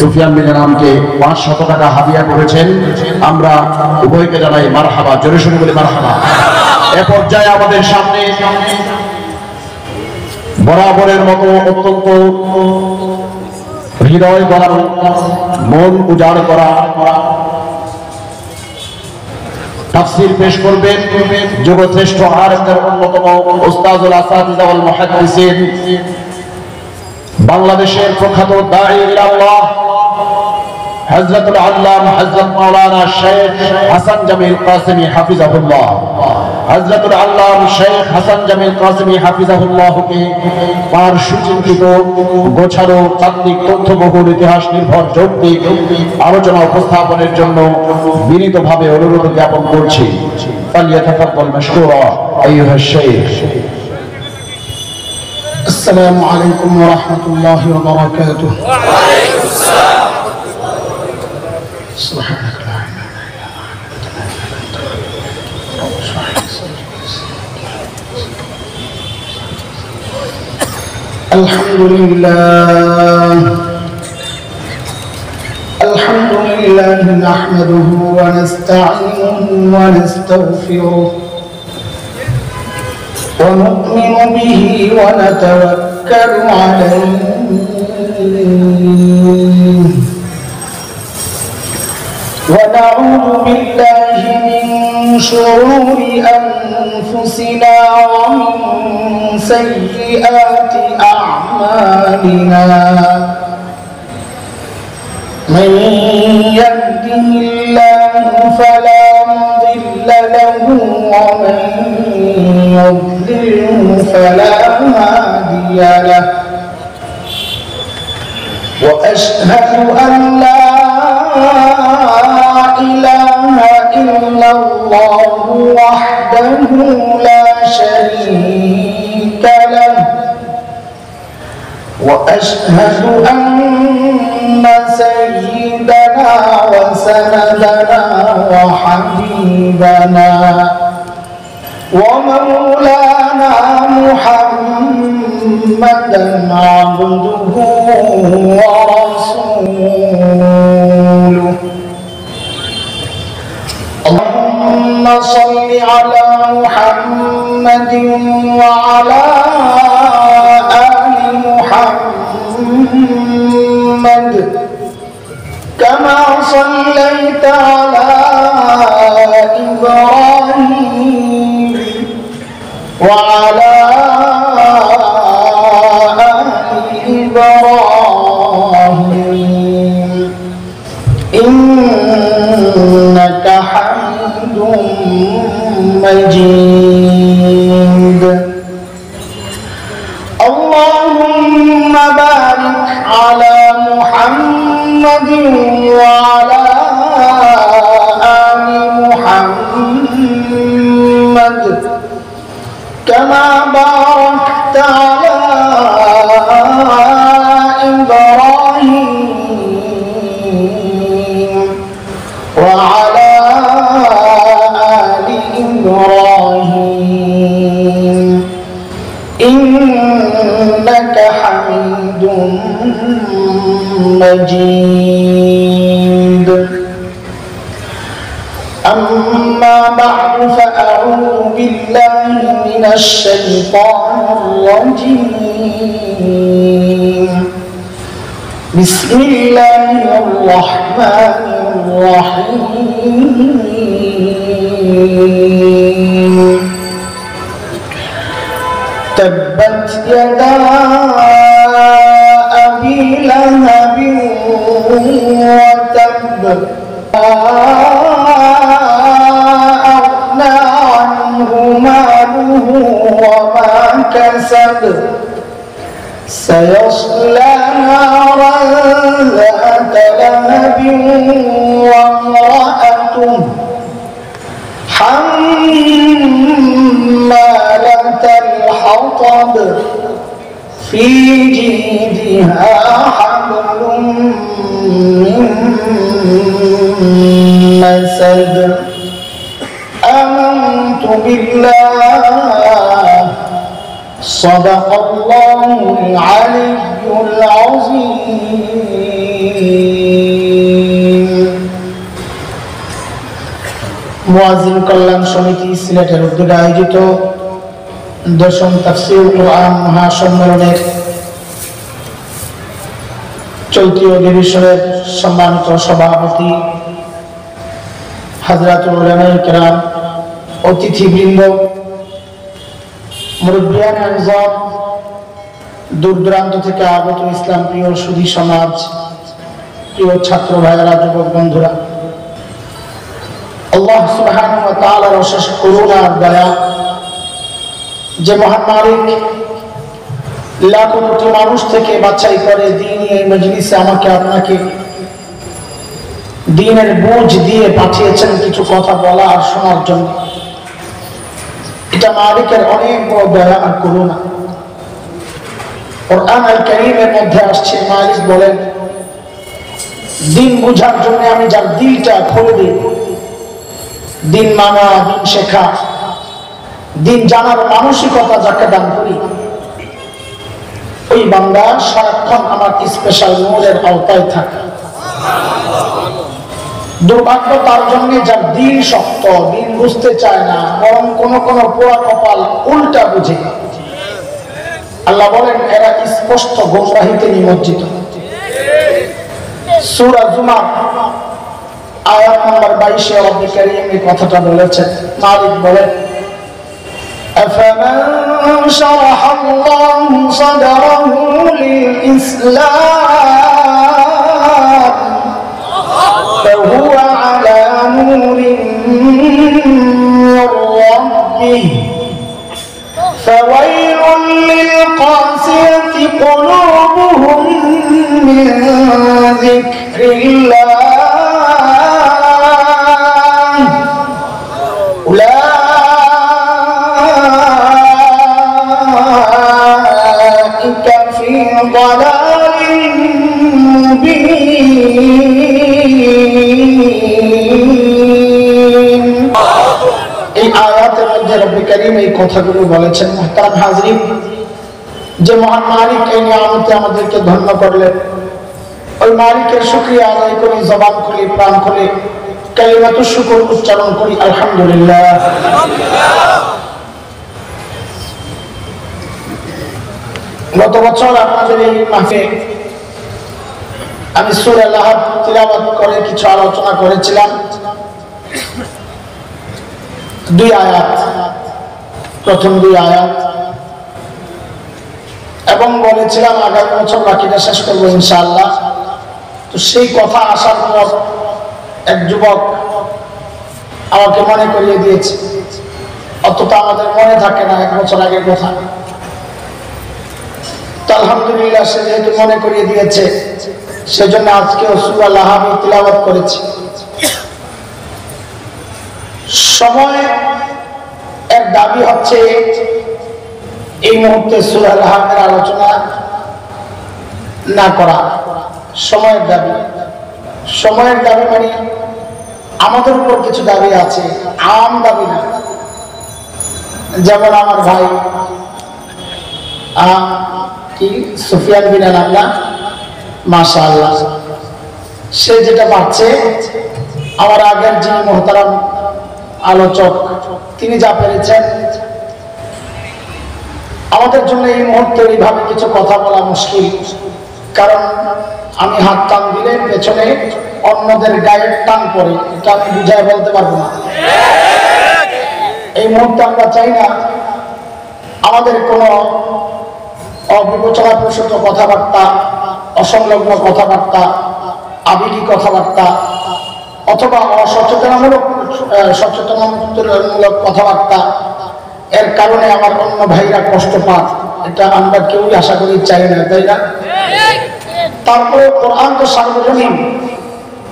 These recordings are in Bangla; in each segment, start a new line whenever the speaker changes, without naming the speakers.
সুফিয়ান বিন ইনামকে 500 টাকা হাদিয়া করেছেন। আমরা উভয়কে জানাই মারহাবা, জোরে শুনে বলি মারহাবা। এ পর্যায়ে আমাদের সামনে বরাবরের মতো অত্যন্ত হৃদয় গড়ানো, মন উজাড় করা তাফসীর পেশ করবেন যুগশ্রেষ্ঠ আলেমদের অন্যতম উস্তাদুল আসাতিজা ওয়াল মুহাদ্দিসিন, বাংলাদেশের প্রখ্যাত দাঈ ইলাল্লাহ হযরতুল আল্লামা হযরত মাওলানা শেখ হাসান জামিল কাসেমী হাফিজাহুল্লাহ। হযরতুল আল্লামা শেখ হাসান জামিল কাসেমী হাফিজাহুল্লাহকে তার সুচিন্তিত গোছানো তাত্ত্বিক তথ্যবহুল ইতিহাস নির্ভর যৌক্তিক আলোচনা উপস্থাপনের জন্য বিনীতভাবে অনুরোধ জ্ঞাপন করছি। ফালিয়াতাফাদ্দাল মাশকুরা আইয়ুহা শেখ।
আসসালামু আলাইকুম ওয়া রাহমাতুল্লাহি ওয়া বারাকাতুহু। ওয়া আলাইকুম আসসালাম। সুবহানাক লা ইলাহা ইল্লা আনতা। আলহামদুলিল্লাহ নাহমাদুহু ওয়া নাস্তাঈনুহু ওয়া নাস্তাগফিরুহু ونؤمن به ونتوكل عليه ونعوذ بالله من شرور أنفسنا ومن سيئات أعمالنا من يهده الله فلا مضل له ومن يضلله فلا هادي له وأشهد أن لا إله إلا الله وحده لا شريك له وأشهد أن سيدنا وسندنا وحبيبنا ومولانا محمدا عبده ورسوله. اللهم صل على محمد وعلى آل محمد كما صليت على إبراهيم وعلى آل إبراهيم إنك حميد مجيد. اللهم بارك على محمد وعلى آل محمد كما باركت على إبراهيم وعلى آل إبراهيم إنك حميد مجيد. أما بعد فأعوذ بالله من الشيطان الرجيم. بسم الله الرحمن الرحيم. تبت يدا أبي لهب وتب أغنى عنه ماله وما كسب سيصلى نارا ذات لهب وامرأته حمالة الحطب في جيدها حبل মুয়াজ্জিন কল্যাণ সমিতি সিলেটের উদ্যোগে আয়োজিত দশম তাফসীর কোরআন মহাসম্মেলনের চলতি অধিবেশনের সম্মানিত সভাপতি হাজরাতুল উলামায়ে কেরাম, অতিথিবৃন্দ, মুরব্বিয়ান আযম, দূর দূরান্ত থেকে আগত ইসলাম প্রিয় সুধী সমাজ, প্রিয় ছাত্র ভাইয়েরা, যুবক বন্ধুরা, আল্লাহ সুবহানাহু ওয়া তাআলার অশেষ করুণা আর দয়া, যে মহান মালিক লাখো কোটি মানুষ থেকে বাছাই করে দ্বীনি এই মজলিসে আমাকে আপনাকে দ্বীনের বুঝ দিয়ে পাঠিয়েছেন কিছু কথা বলা আর শোনার জন্য। এটা মালিকের অনেক বড় দয়া আর করুণা। কোরআন আল কারীমের মধ্যে আসছে, মালিক বলেন, দ্বীন বুঝার জন্য আমি যার দিলটা খুলে দিই, দ্বীন মানা, দ্বীন শেখা, দ্বীন জানার মানসিকতা যাকে দান করি, ওই বান্দা সারাক্ষণ আমার স্পেশাল নূরের আওতায় থাকে। দুর্ভাগ্য তার জন্য যার দিন শক্ত, দিন বুঝতে চায় না, বরং কোন কোন পোড়া কপাল উল্টা বুঝে। আল্লাহ বলেন এরা স্পষ্ট গোমরাহিতে নিমজ্জিত। সূরা জুমার আয়াত নম্বর 22-এ রব্বুল কারীম এই কথাটা বলেছেন। মালিক বলেন, أفمن شرح الله صدره للإسلام فهو على نور من ربه فويل للقاسية قلوبهم من ذكر الله أولئك في ضلال مبين। এই আয়াতের মধ্যে রব্বুল কারীম এই কথাগুলো বলেছেন। মুহতারাম হাজরিন, যে মহান মালিক এই নিয়ামতে আমাদেরকে ধন্য করলেন, ওই মালিকের শুকরিয়া আদায় করি, জবান খুলি, প্রাণ খুলি, কালিমাতুশ শুকর উচ্চারণ করি, আলহামদুলিল্লাহ। গত বছর আপনাদের এই মাহফিলে আমি সূরা লাহাব তিলাওয়াত করে কিছু আলোচনা করেছিলাম, 2 আয়াত, প্রথম 2 আয়াত, এবং বলেছিলাম আগামী বছর বাকিটা শেষ করবো ইনশাআল্লাহ। তো সেই কথা আসার পর এক যুবক আমাকে মনে করিয়ে দিয়েছে, অতটা আমাদের মনে থাকে না 1 বছর আগের কথা। আলহামদুলিল্লাহ, সে যেহেতু মনে করিয়ে দিয়েছে, সেজন্য আজকে সূরা লাহাব তিলাওয়াত করেছি। সময় এর দাবি হচ্ছে এই মুহূর্তে সূরা লাহাবের আলোচনা না করা। সময়ের দাবি, সময়ের দাবি মানে আমাদের উপর কিছু দাবি আছে, আম দাবি না। যেমন আমার ভাই কি সুফিয়ান বিন আল্লাহ, মাশাআল্লাহ, সে যেটা পাচ্ছে, আমার আগের যিনি মুহতারাম আলোচক তিনি যা পেরেছেন, আমাদের জন্য এই মুহূর্তে এইভাবে কিছু কথা বলা মুশকিল। কারণ আমি হাত টান দিলে পেছনে অন্যদের গায়ের টান পড়ে, এটা আমি বুঝায় বলতে পারবো না। এই মুহূর্তে আমরা চাই না আমাদের কোনো অবিবেচনাপ্রসূত কথাবার্তা, অসংলগ্ন কথাবার্তা, আবেগী কথাবার্তা অথবা সচেতনমূলক কথাবার্তা এর কারণে আমার অন্য ভাইরা কষ্ট পাক, এটা আমরা কেউই আশা করি চাই না, তাই না? তারপরে কোরআন তো সার্বজনীন।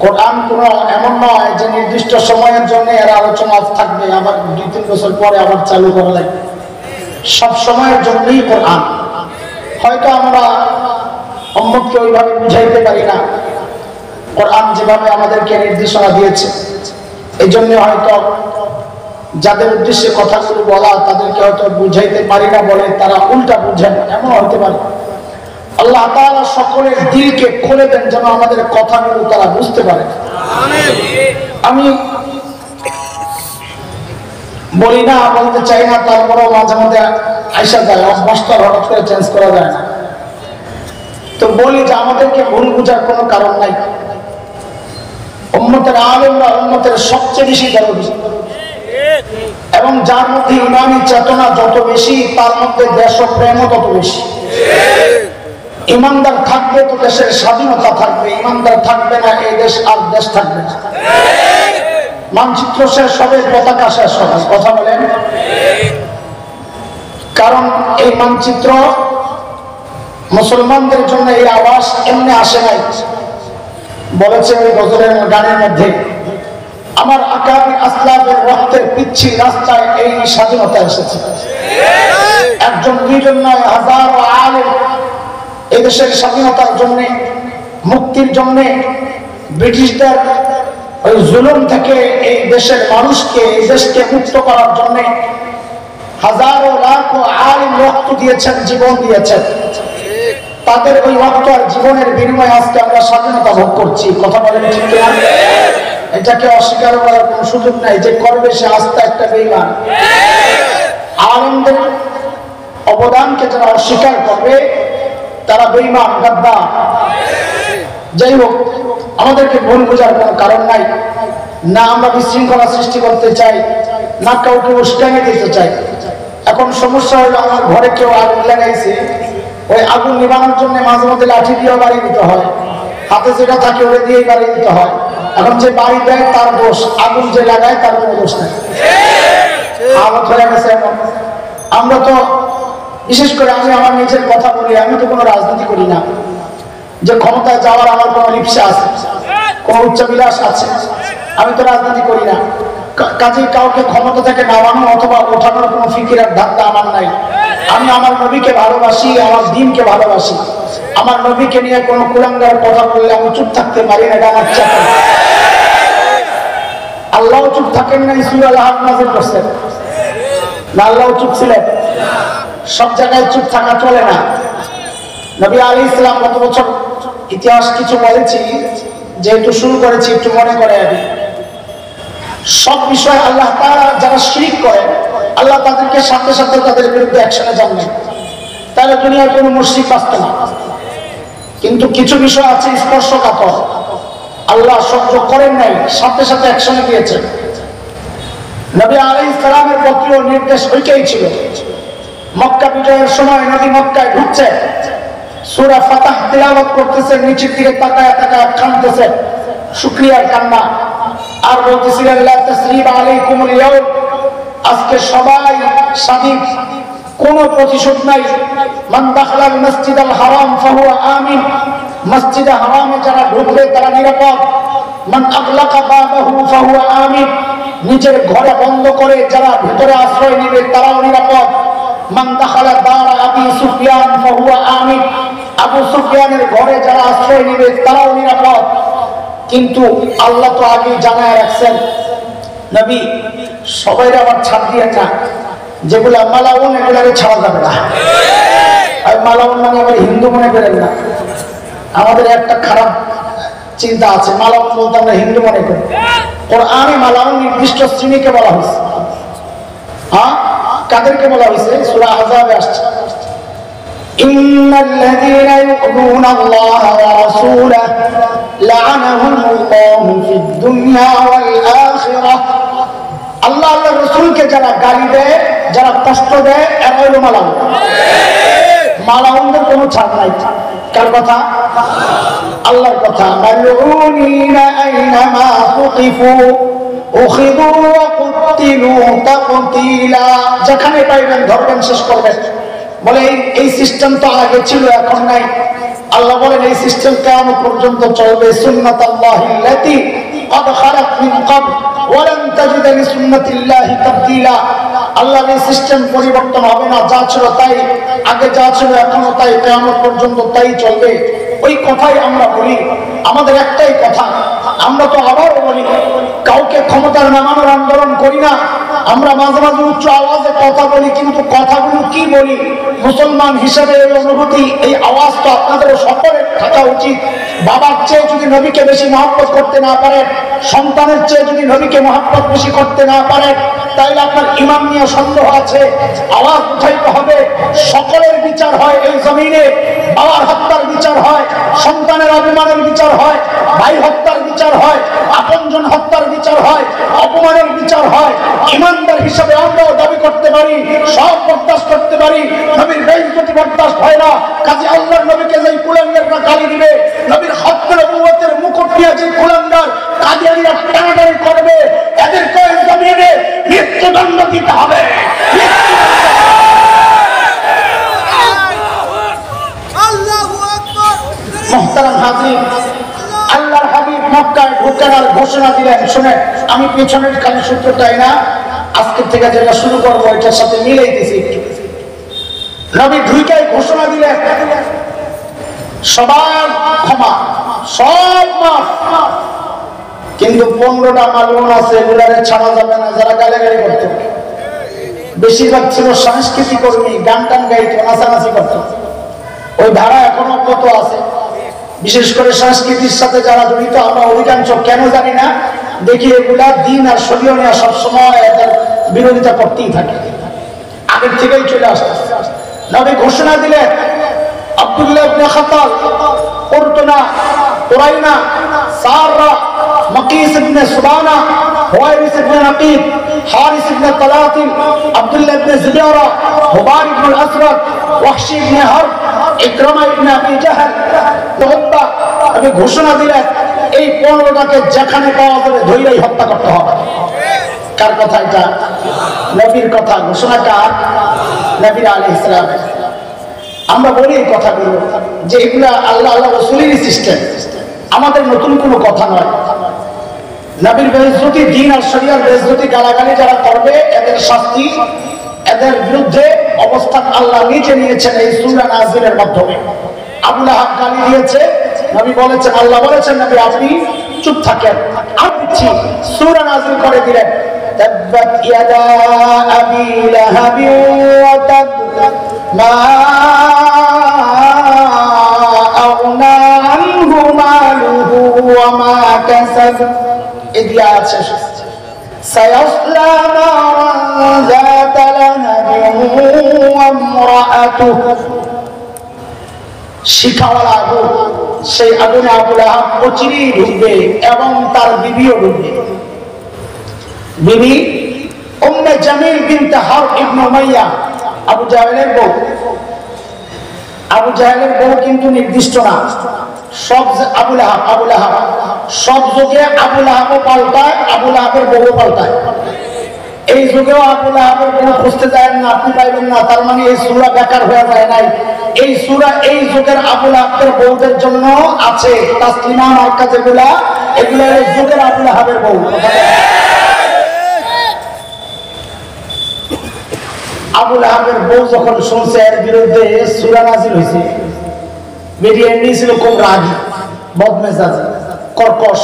কোরআন কোনো এমন নয় যে নির্দিষ্ট সময়ের জন্য এর আলোচনা থাকবে, আবার 2-3 বছর পরে আবার চালু করা লাগবে। সব সময়ের জন্যই কোরআন। হয়তো আমরা উম্মতকে ওইভাবে বুঝাইতে পারি না, কোরআন যেভাবে আমাদেরকে নির্দেশনা দিয়েছে, এই জন্য হয়তো যাদের উদ্দেশ্যে কথাগুলো বলা তাদেরকে হয়তো বুঝাইতে পারি না বলে তারা উল্টা বুঝেন, এমন হতে পারে। আল্লাহ তাআলা সকলের দিলকে খুলে দেন যেন আমাদের কথাগুলো তারা বুঝতে পারে। আমি বলি না, বলতে চাই না, তারপরেও মাঝে মাঝে আইসা যায়, অভ্যাসটা হঠাৎ করে চেঞ্জ করা যায় না। তো বলি যে আমাদেরকে ভুল বুঝার কোনো কারণ নাই। উম্মতের আলেমরা উম্মতের সবচেয়ে বেশি দরদি, এবং যার মধ্যে ইমানি চেতনা যত বেশি তার মধ্যে দেশপ্রেমও তত বেশি। ইমানদার থাকবে তো দেশের স্বাধীনতা থাকবে, ইমানদার থাকবে না এই দেশ আর দেশ থাকবে না। মানচিত্র শেষ হবে, পতাকা শেষ হবে, কথা বলেন। কারণ এই মানচিত্র মুসলমানদের জন্য এই আওয়াজ এমনি আসে নাই। বলেছে ওই গজলের গানের মধ্যে, আমার আকাবি আসলাফের রক্তের পিচ্ছিল রাস্তায় এই স্বাধীনতা এসেছে। একজন দুইজন নয়, হাজারো আলেম এই দেশের স্বাধীনতার জন্য, মুক্তির জন্য, ব্রিটিশদের ওই জুলুম থেকে এই দেশের মানুষকে, এই দেশকে মুক্ত করার জন্য হাজারো লাখো আলেম রক্ত দিয়েছেন, জীবন দিয়েছেন। তাদের ওই রক্ত আর জীবনের বিনিময়ে আজকে আমরা স্বাধীনতা ভোগ করছি, কথা বলেন ঠিক না? এটাকে অস্বীকার করার কোন সুযোগ নাই। যে করবে সে আস্থা একটা বেঈমান। আলেমদের অবদানকে যারা অস্বীকার করবে তারা বেঈমান, গাদ্দার। যাই হোক, আমাদেরকে ভুল বোঝার কোনো কারণ নাই। না আমরা বিশৃঙ্খলা সৃষ্টি করতে চাই, না কাউকে উস্কানি দিতে চাই। এখন সমস্যা হলো, আমার ঘরে কেউ আগুন লাগাইছে, ওই আগুন নিবানোর জন্য মাঝে মধ্যে লাঠি দিয়েও বাড়ি দিতে হয়, হাতে যেটা থাকে ওটা দিয়েই বাড়ি দিতে হয়। এখন যে বাড়ি দেয় তার দোষ, আগুন যে লাগায় তার কোনো দোষ নেই। আহত হয়ে গেছে এমন। আমরা তো বিশেষ করে, আমি আমার নিজের কথা বলি, আমি তো কোনো রাজনীতি করি না যে ক্ষমতায় যাওয়ার আমার কোনো লিপ্সা আছে, কোনো উচ্চাবিলাস আছে। আমি তো রাজনীতি করি না, কাজেই কাউকে ক্ষমতা থেকে নামানো অথবা ওঠানোর কোনো ফিকিরের ধান্দা আমার নাই। আমি আমার নবীকে ভালোবাসি, আমার দ্বীনকে ভালোবাসি। আমার নবীকে নিয়ে কোনো কুলাঙ্গার কথা বললে আমি চুপ থাকতে পারি না, এটা আমার চাপ। আল্লাহ চুপ থাকেন না, সূরা আল-আহকাফ নাযিল করছেন না? আল্লাহ চুপ ছিলেন? সব জায়গায় চুপ থাকা চলে না। নবী আলাইহিস সালাম গত বছর ইতিহাস কিছু বলেছি, যেহেতু শুরু করেছি একটু মনে করে আমি। সব বিষয়ে আল্লাহ তাআলা যারা শিরক করে, আল্লাহ তাদেরকে সাথে সাথে তাদের বিরুদ্ধে অ্যাকশনে যাবেন, তাহলে দুনিয়ার কোনো মুশরিক বাঁচত না। কিন্তু কিছু বিষয় আছে স্পর্শকাতর, আল্লাহ সহ্য করেন নাই, সাথে সাথে অ্যাকশনে দিয়েছেন। নবী আলাইহিস সালামের প্রতিও নির্দেশ ওইটাই ছিল। মক্কা বিজয়ের সময় নবী মক্কায় ঢুকছে, সূরা ফাতহ তিলাওয়াত করতেছে, নিচের দিকে তাকায় তাকায় কাঁদতেছে, শুকরিয়ার কান্না। আর বলতেছিলেন, লা তাসরিবা আলাইকুমুল ইয়াউম, আজকে সবাই স্বাধীন, কোনো প্রতিশোধ নাই। মান দাখালাল মসজিদাল হারাম ফাহুয়া আমিন, মসজিদে হারামে যারা ঢুকবে তারা নিরাপদ। মান আগলাকা বাবাহু ফাহুয়া আমিন, নিজের ঘরে বন্ধ করে যারা ভিতরে আশ্রয় নেবে তারাও নিরাপদ। মান দাখালা দারা আবি সুফিয়ান ফাহুয়া আমিন, আবু সুফিয়ানের ঘরে যারা আশ্রয় নেবে তারাও নিরাপদ। কিন্তু আল্লাহ তো আগে জানায় রাখছেন, নবী সবাই আবার ছাড় দিয়ে না, যেগুলা মালাউন এগুলাকে ছাড়া যাবে না। আর মালাউন মানে আবার হিন্দু মনে করেন না, আমাদের একটা খারাপ চিন্তা আছে, মালাউন বলতে আমরা হিন্দু মনে করি। কোরআনে মালাউন নির্দিষ্ট শ্রেণীকে বলা হয়েছে। হ্যাঁ, কাদেরকে বলা হয়েছে? সূরা আহজাবে আসছে, ইন্নাল্লাযীনা ইউযুনা আল্লাহ ওয়া রাসূলাহু লা'আনাহুমুল্লাহু ফিদ দুনিয়া ওয়াল আখিরাহ। আল্লাহ আল্লাহর রাসূলকে যারা গালি দেয়, যারা কষ্ট দেয়, এরা হলো মালাউন। মালাউনদের কোনো ছাড় নাই। কার কথা? আল্লাহর কথা। মালউনিনা আইনামা তুকিফু উখিযু ওয়া কুতিলু তাকতীলা, যেখানে পাইবেন ধরবেন, শেষ করবেন। বলে এই সিস্টেম তো আগে ছিল, এখন নাই। আল্লাহ বলেন এই সিস্টেম কিয়ামত পর্যন্ত চলবে। সুন্নাতুল্লাহিল্লাতী ক্বাদ খালাত মিন ক্বাবল ওয়া লান তাজিদা লিসুন্নাতিল্লাহি তাবদীলা। আল্লাহর এই সিস্টেম পরিবর্তন হবে না, যা ছিল তাই, আগে যা ছিল এখনো তাই, কিয়ামত পর্যন্ত তাই চলবে। ওই কথাই আমরা বলি। আমাদের একটাই কথা, আমরা তো আবারও বলি, কাউকে ক্ষমতার নামানোর আন্দোলন করি না। আমরা মাঝে মাঝে উচ্চ আওয়াজে কথা বলি, কিন্তু কথাগুলো কি বলি মুসলমান হিসেবে এই অনুভূতি, এই আওয়াজ তো আপনাদের সকলের থাকা উচিত। বাবার চেয়ে যদি নবীকে বেশি মহব্বত করতে না পারেন, সন্তানের চেয়ে যদি নবীকে মহব্বত বেশি করতে না পারেন, তাহলে আপনার ঈমান নিয়ে সন্দেহ আছে। আওয়াজ উঠাইতে হবে, সকলের বিচার হয় এই জমিনে। বাবার হত্যার বিচার হয়, সন্তানের অপমানের বিচার হয়, ভাই হত্যার বিচার হয়, আপনজন হত্যার বিচার হয়, অপমানের বিচার হয়। ঈমানদার হিসাবে আমরাও দাবি করতে পারি, সব বরদাস্ত করতে পারি, নবীর বেইজ্জতি বরদাস্ত হয় না। কাজে আল্লাহর নবীকে যেই কুলাঙ্গাররা গালি দিবে, নবীর হকের নবুয়তের মুকুট নিয়ে যে কুলাঙ্গার কাদিয়ানীরা টানাটানি করবে, এদেরকে এই জমিনে মৃত্যুদণ্ড দিতে হবে। মুহতারাম হাজির, আল্লাহর হাবিব মক্কায় ঢোকার ঘোষণা দিলেন। শুনে, আমি পেছনের খালি সূত্রটাই না, আজকের থেকে যেটা শুরু করবো এটার সাথে মিলাইতেছি। নবী ঢুকায় ঘোষণা দিলেন, সবার ক্ষমা, সব মাফ, কিন্তু 15টা মালুম আছে এগুলারে ছাড়া যাবে না যারা গালাগালি করতো। বেশিরভাগ ছিল সংস্কৃতি কর্মী, গান টান গাইতো, নাচানাচি করতো। ওই ধারা এখনো কত আছে, বিশেষ করে সংস্কৃতির সাথে যারা জড়িত আমরা অধিকাংশ কেন জানি না, দেখি এগুলা দিন আর শরীয় নিয়ে সবসময় এদের বিরোধিতা করতেই থাকে, আগের থেকেই চলে আসছে। নবী ঘোষণা দিলেন, আব্দুল্লাহ ইবনে খাতাল, কুরতুনা, কুরাইনা, সাররা, মাকিস ইবনে সুবানা, হুয়াইরিস ইবনে নাকিব, হারিস ইবনে তালাতিল, আব্দুল্লাহ ইবনে জুবাইরা, হুবার ইবনে আসওয়াদ, ওয়াহশি ইবনে হারব, ইকরামা ইবনে আবি জাহল, উতবা। আমি ঘোষণা দিলেন, এই 15টাকে যেখানে পাওয়া যাবে ধৈর্যই হত্যা করতে হবে। কার কথা এটা? নবীর কথা। ঘোষণা কার? নবী আলাইহিস সালাম। আমরা বলি এই কথাগুলো যে এগুলা আল্লাহ রাসূলের সিস্টেম, আমাদের নতুন কোনো কথা নয়। নবীর বেইজ্জতি, দ্বীন আর শরীয়তের বেইজ্জতি, গালাগালি যারা করবে এদের শাস্তি, এদের বিরুদ্ধে অবস্থান আল্লাহ নিজে নিয়েছেন এই সূরা নাজিলের মাধ্যমে। আবু লাহাব গালি দিয়েছে, নবী বলেছেন, আল্লাহ বলেছেন নবী আপনি চুপ থাকেন। আর দিচ্ছি, সূরা নাজিল করে দিলেন, তাব্বাত ইয়াদা আবি লাহাবি ওয়া তাব মা আগনা আনহু মালুহু ওয়া মা কাসাব। এদিকে আছে সায়াসলা নারান যাতা লাহাবিন ওয়া ইমরাআতুহু। শিখাওয়ালা আগুন, সেই আগুনে আবু লাহাব অচিরেই ঢুকবে এবং তার বিবিও ঢুকবে। বিবি উম্মে জামিল বিনতে হারব ইবনে উমাইয়া, আবু জাহেলের বউ। আবু জাহেলের বউ কিন্তু নির্দিষ্ট না, সব আবু লাহাব, আবু লাহাব সব যুগে আবু লাহাবও পাল্টায়, আবু লাহাবের বউও পাল্টায়। এই যুগেও আবু লাহাবের বউ খুঁজতে যায় না, আপনি পাইবেন না। তার মানে এই সূরা বেকার হয়ে যায় নাই। এই সূরা এই যুগের আবু লাহাবের বউদের জন্য আছে। তাসলিমা মার্কা যেগুলা, এগুলা এই যুগের আবু লাহাবের বউ। আবু লাহাবের বউ যখন শুনছে এর বিরুদ্ধে সূরা নাজিল হয়েছে, বেরিয়ে এমনি ছিল খুব রাগী, বদমেজাজ, কর্কশ।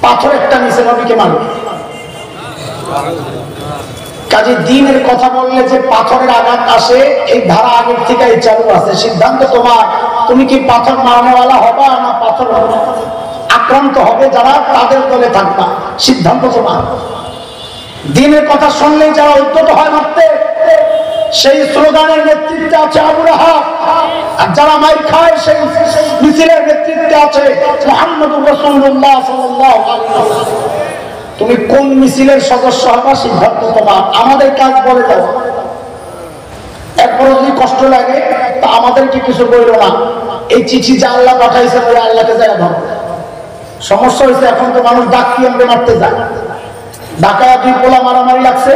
পাথর একটা নিচে নবীকে মারবে। কাজে দ্বীনের কথা বললে যে পাথরের আঘাত আসে, এই ধারা আগের থেকে চালু আছে। সিদ্ধান্ত তোমার, তুমি কি পাথর মারনেওয়ালা হবা না পাথর আক্রান্ত হবে যারা তাদের দলে থাকবা, সিদ্ধান্ত তোমার। দ্বীনের কথা শুনলেই যারা উদ্যত হয় মারতে, সেই স্লোগানের নেতৃত্বে আছে আবু লাহাব। আর যারা মাইর খায় সেই মিছিলের নেতৃত্বে আছে মুহাম্মদুর রাসূলুল্লাহ সাল্লাল্লাহু আলাইহি ওয়াসাল্লাম। তুমি কোন মিছিলের সদস্য হবা সিদ্ধান্ত তোমার, আমাদের কাজ বলে দাও। এরপর যদি কষ্ট লাগে তা আমাদেরকে কিছু বইল না। এই চিঠি যে আল্লাহ পাঠাইছে বলে আল্লাহকে জায়গা ধরো। সমস্যা হয়েছে, এখন তো মানুষ ডাকিয়ানকে মারতে যায়। ঢাকায় 2 পোলা মারামারি লাগছে,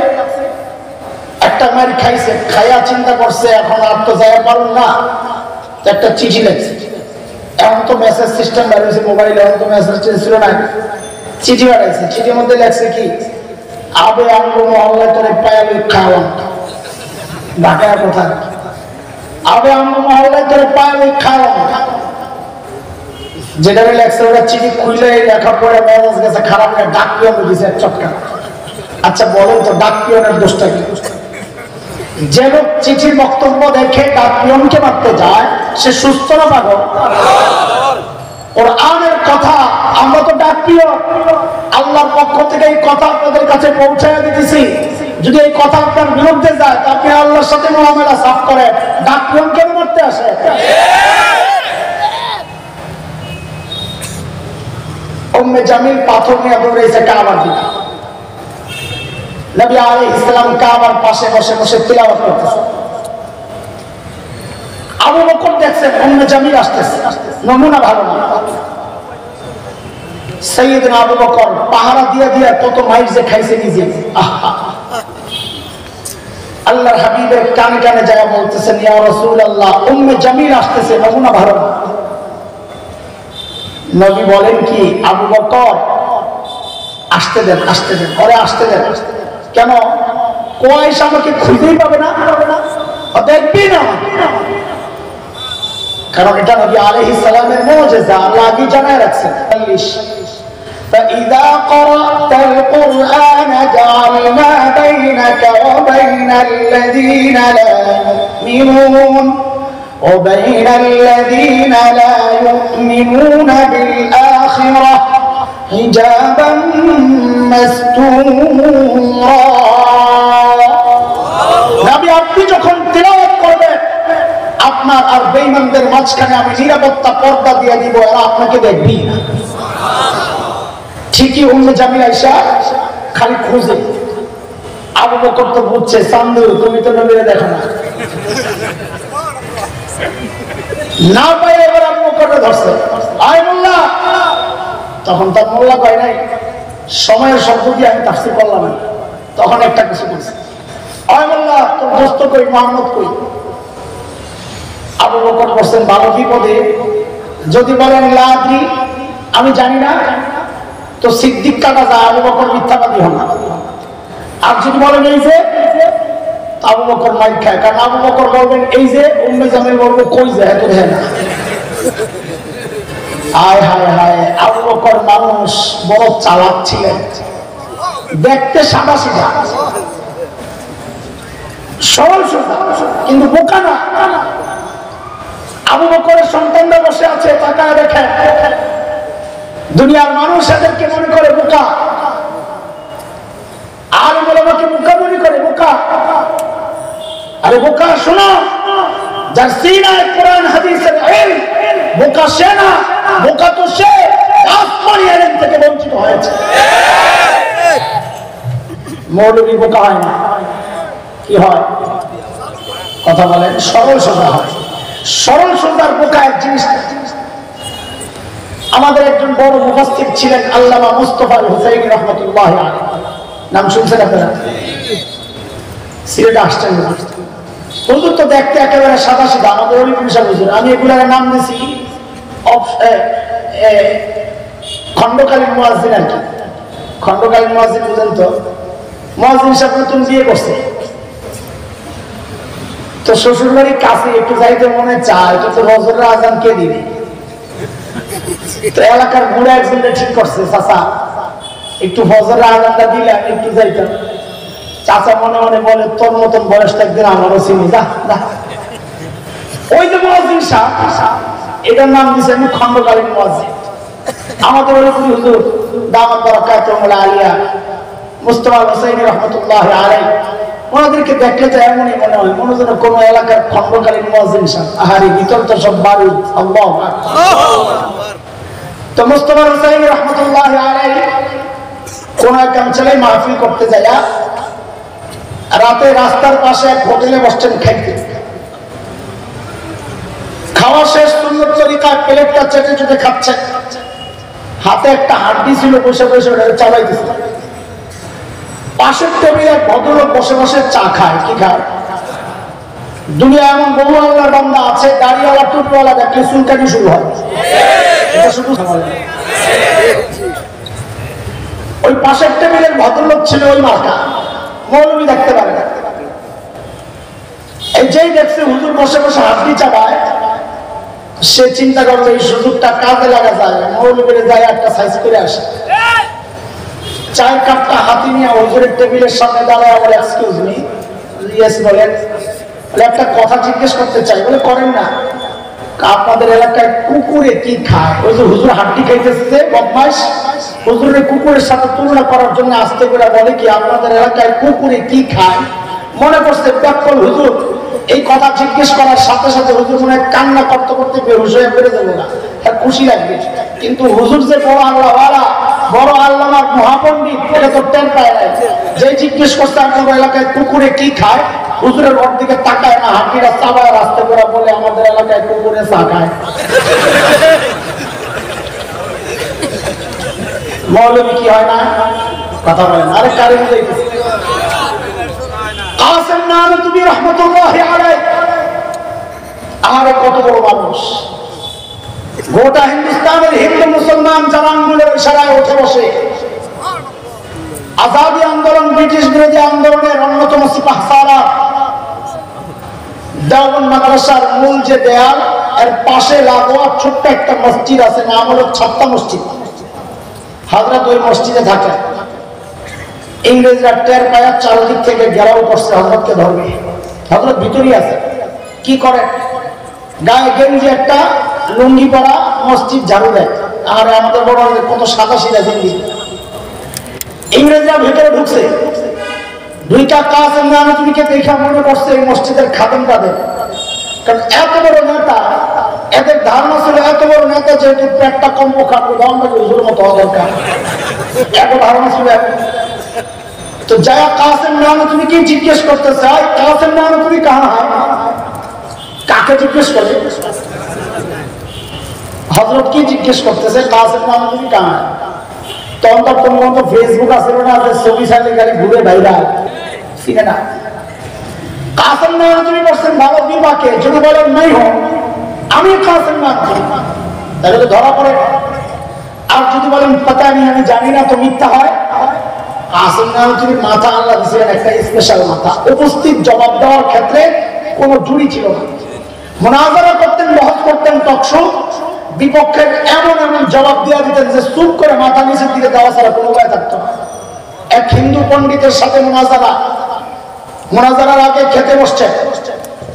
একটা মারি খাইছে, খাইয়া চিন্তা করছে এখন আর তো যাইয়া পারুন না, একটা চিঠি লেখছে। এখন তো মেসেজ সিস্টেম বেরিয়েছে মোবাইলে, এখন তো মেসেজ ছিল না, চিঠি বাড়াইছে। চিঠির মধ্যে লেখছে কি, আবে আমগো মহল্লায় তোরে পায়ালি খাওয়ান। ঢাকায় কোথায়? আবে আমগো মহল্লায় তোরে পায়ালি খাওয়ান। যেটা লেখছে ওটা চিঠি খুলে লেখা পড়ে মেজাজ গেছে খারাপ, ডাক পিয়ন দিয়েছে এক চটকা। আচ্ছা বলেন তো ডাক পিয়নের দোষটা কি? যে লোক চিঠির বক্তব্য দেখে ডাক পিয়নকে মারতে যায়, সে সুস্থ না পাগল? কোরআনের কথা আমরা তো ডাকিও, আল্লাহর পক্ষ থেকে এই কথা আপনাদের কাছে পৌঁছায় দিতেছি। যদি এই কথা আপনার বিরুদ্ধে যায় তা আপনি আল্লাহর সাথে মুআমালা সাফ করে ডাকিও কেন করতে আসে? উম্মে জামিল পাথর নিয়ে দৌড়েছে কাবার দিকে। নবী আলাইহিস সালাম কাবার পাশে বসে বসে তিলাওয়াত করতেছে। আবু বকর দেখছেন উম্মে জামিল আসতেছে, নমুনা ভালো না। সাইয়েদনা আবু বকর পাহারা দিয়ে দিয়ে কত মাইল যে খাইছে নিজে। আল্লাহর হাবিবের কানে কানে যায় বলতেছেন, ইয়া রাসূলুল্লাহ, উম্মে জামিল আসতেছে, নমুনা ভালো না। নবী বলেন কি, আবু বকর আসতে দেন, আসতে দেন, ওরে আসতে দেন। কেন? কোয়াইশ আমাকে খুঁজেই পাবে না, দেখবি না। কারণ এটা নবী আলাইহিস সালামের মুজিজা, আল্লাহ আগে জানায় রাখছেন। فإذا قرأت القرآن جعلنا بينك وبين الذين لا يؤمنون بالآخرة حجابا مستورا। নবী আপনি যখন তিলাওয়াত করবেন আপনার আর বেঈমানদের মাঝখানে আমি নিরাপত্তা পর্দা দিয়ে দিব, এরা আপনাকে দেখবি না। ঠিকই উম্মে জামিল আয়েশা খালি খুঁজে। আবু বকর তো বুঝছে, চান্দু তুমি তো নবীরে দেখো না, না পাই এবার আবু বকরকে ধরছে, আয় মোল্লা। তখন তার মোল্লা কয় নাই, সময়ের শব্দ দিয়ে আমি তাফসীর করলাম না। তখন একটা কিছু বলছে, আয় মোল্লা তোর দোস্ত কই, মুহাম্মদ কই? আবু বকর বলছেন, ভালো বিপদে। যদি বলেন লা আদরি, আমি জানি না, তো সিদ্দিক কাটা যায়, আবু বকর মিথ্যাবাদী হন না। আর যদি বলেন এই যে, আবু বকর মাইর খায়। কারণ আবু বকর বলবেন এই যে, উম্মে জামিল বলবে কই যায়, এত দেয় না। হায় হায় হায়, আবু বকর মানুষ বড় চালাক ছিলেন, দেখতে সাদা সিধা সরল সোজা, কিন্তু বোকা না। আবু বকরের সন্তানরা বসে আছে, তাকায় দেখে দুনিয়ার মানুষ এদেরকে মনে করে বোকা, আর আমাকে বোকা মনে করে, বোকা। আরে বোকা শোনো, যার সিনায় কোরআন হাদিসের ইলম, বোকা সে না, বোকা তো সে আসমানি ইলম থেকে বঞ্চিত হয়েছে। মৌলবী বোকা হয় না, কি হয়? কথা বলেন, সরল সোজা হয়। সরল সোজার বোকা এক জিনিস। আমাদের একজন বড় মুফাসসির ছিলেন আল্লামা মুস্তাফা হুসাইনি রাহমাতুল্লাহি আলাইহি, নাম শুনছেন আপনারা? সিলেটে আসছেন। হুজুর তো দেখতে একেবারে সাদা সিধা, আমাদের ওই পুলিশ হুজুর। আমি এগুলার নাম দিয়েছি খন্ডকালীন মুয়াজ্জিন আর কি। খন্ডকালীন মুয়াজ্জিন বুঝেন তো? মুয়াজ্জিন সাহেব নতুন বিয়ে করছে, তো শ্বশুর বাড়ির কাছে একটু যাইতে মনে চায়, কিন্তু ফজরের আজান কে দিবে? তো এলাকার বুড়া একজনটা ঠিক করছে, চাচা একটু ফজরের আজানটা দিলে আমি একটু যাইতাম। চাচা মনে মনে বলে, তোর মতন বয়সটা একদিন আমারও চিনি, যা যা। ওই যে মুয়াজ্জিন সাহেব, এটার নাম দিয়েছে আমি খন্ডকালীন মুয়াজ্জিন। আমাদের ওই হুজুর দামাত বারাকাতুহুল আলিয়া মুস্তাফা হুসাইনি রাহমাতুল্লাহি আলাইহি, ওনাদেরকে দেখলে তো এমনই মনে হয় মনে যেন কোন এলাকার খন্ডকালীন মুয়াজ্জিন সাহেব। আহারে ভিতর তো সব বারুদ। আল্লাহু আকবার। তো মুস্তাফা হুসাইনি রাহমাতুল্লাহি আলাইহি কোন এক অঞ্চলে মাহফিল করতে যায়, রাতে রাস্তার পাশে এক হোটেলে বসছেন খাইতে। খাওয়া শেষ, সুন্নত তরিকায় প্লেটটা চেটে চেটে খাচ্ছে। হাতে একটা হাড্ডি ছিল, বসে বসে ওটা চালাইতেছে। পাশের টেবিলে এক ভদ্রলোক বসে বসে চা খায়। কি খায়? দুনিয়া এমন বহু আল্লাহর বান্দা আছে, দাড়িওয়ালা টুপিওয়ালা দেখলে চুলকানি শুরু হয়। এটা শুধু ওই পাশের টেবিলের ভদ্রলোক ছিল ওই মার্কা, মৌলবী দেখতে পারে না। এই যেই দেখছে হুজুর বসে বসে হাড্ডি চাবায়, সে চিন্তা করলো এই সুযোগটা কাজে লাগা যায়, মৌলবীরে যায় একটা সাইজ করে আসে। চায়ের কাপটা হাতে নিয়ে হুজুরের টেবিলের সামনে দাঁড়ায়, আমার এক্সকিউজ মি, ইয়েস বলেন, একটা কথা জিজ্ঞেস করতে চাই। বলে করেন না। আপনাদের এলাকায় কুকুরে কি খায়? ওই যে হুজুর হাড্ডি খাইতেছে বদমাস, হুজুরের কুকুরের সাথে তুলনা করার জন্য আসতে করে বলে কি আপনাদের এলাকায় কুকুরে কি খায়? মনে করছে ব্যাকল হুজুর এই কথা জিজ্ঞেস করার সাথে সাথে হুজুর মনে কান্না করতে করতে বেহুশ হয়ে বেড়ে যাবো না, তার খুশি লাগবে। কিন্তু হুজুর যে বড় আল্লাহওয়ালা, বড় আল্লামার মহাপণ্ডিত, এটা তো টের পায় না। যে জিজ্ঞেস করছে আপনাদের এলাকায় কুকুরে কি খায়, হুজুরের ওর দিকে তাকায় না, হাঁটিরা চাবায় রাস্তা করে বলে আমাদের এলাকায় কুকুরে চা খায়। মৌলবী কি হয় না? কথা বলেন। আরে কারে বুঝাইতেছে? কাসেম নানতুবি রাহমাতুল্লাহি আলাইহি, আরে কত বড় মানুষ! গোটা হিন্দুস্তানের হিন্দু মুসলমান জানানগুলোর ইশারায় উঠে বসে আজাদী আন্দোলন, ব্রিটিশ বিরোধী আন্দোলনের অন্যতম সিপাহসালার দেওবন্দ মাদ্রাসার মূল যে দেয়াল, এর পাশে লাগোয়া ছোট্ট একটা মসজিদ আছে, নাম হলো ছাত্তা মসজিদ। হযরত ওই মসজিদে থাকে। ইংরেজরা টের পায়া চারদিক থেকে ঘেরাও করছে হযরতকে ধরবে। হযরত ভিতরই আছে। কি করে? গায়ে গেঞ্জি একটা, লুঙ্গি পরা, মসজিদ ঝাড়ু দেয়। আর আমাদের বড় কত সাদা সিধা গেঞ্জি। ইংরেজরা ভেতরে ঢুকছে, দুইটা কাসেম নানতুবিকে দেখা মনে করছে এই মসজিদের খাদেম তাদের। কারণ এত বড় নেতা, এদের ধারণা ছিল এত বড় নেতা যেহেতু পেটটা কম্প খাটবে, হুজুর মতো হওয়া দরকার, এত ধারণা ছিল। তো যায়া কাসেম নানতুবিকে জিজ্ঞেস করতে চায়, কাসেম নানতুবি কাহা হয়? কাকে জিজ্ঞেস করে? হযরত কি জিজ্ঞেস করতেছে? কাসেম নানতুবি কাহা হয়? তখন তো কোনো ফেসবুক আসলে না, যে ছবি ছাড়লে গাড়ি ঘুরে বাইরা চিনে না। কাসেম নানতুবি বলছেন ভালো বিবাকে, যদি বলেন নাই হোক আমি কাসেম নানতুবি, তাহলে তো ধরা পড়ে। আর যদি বলেন পাতা নেই আমি জানি না, তো মিথ্যা হয়। কাসেম নানতুবির মাথা আল্লাহ দিয়েছিলেন একটা স্পেশাল মাথা, উপস্থিত জবাব দেওয়ার ক্ষেত্রে কোনো জুড়ি ছিল না। মুনাজারা করতেন, বহস করতেন, টকশো, বিপক্ষের এমন এমন জবাব দিয়ে দিতেন যে চুপ করে মাথা নিচের দিকে দেওয়া ছাড়া কোনো উপায় থাকতো না। এক হিন্দু পণ্ডিতের সাথে মুনাজারার আগে খেতে বসছে,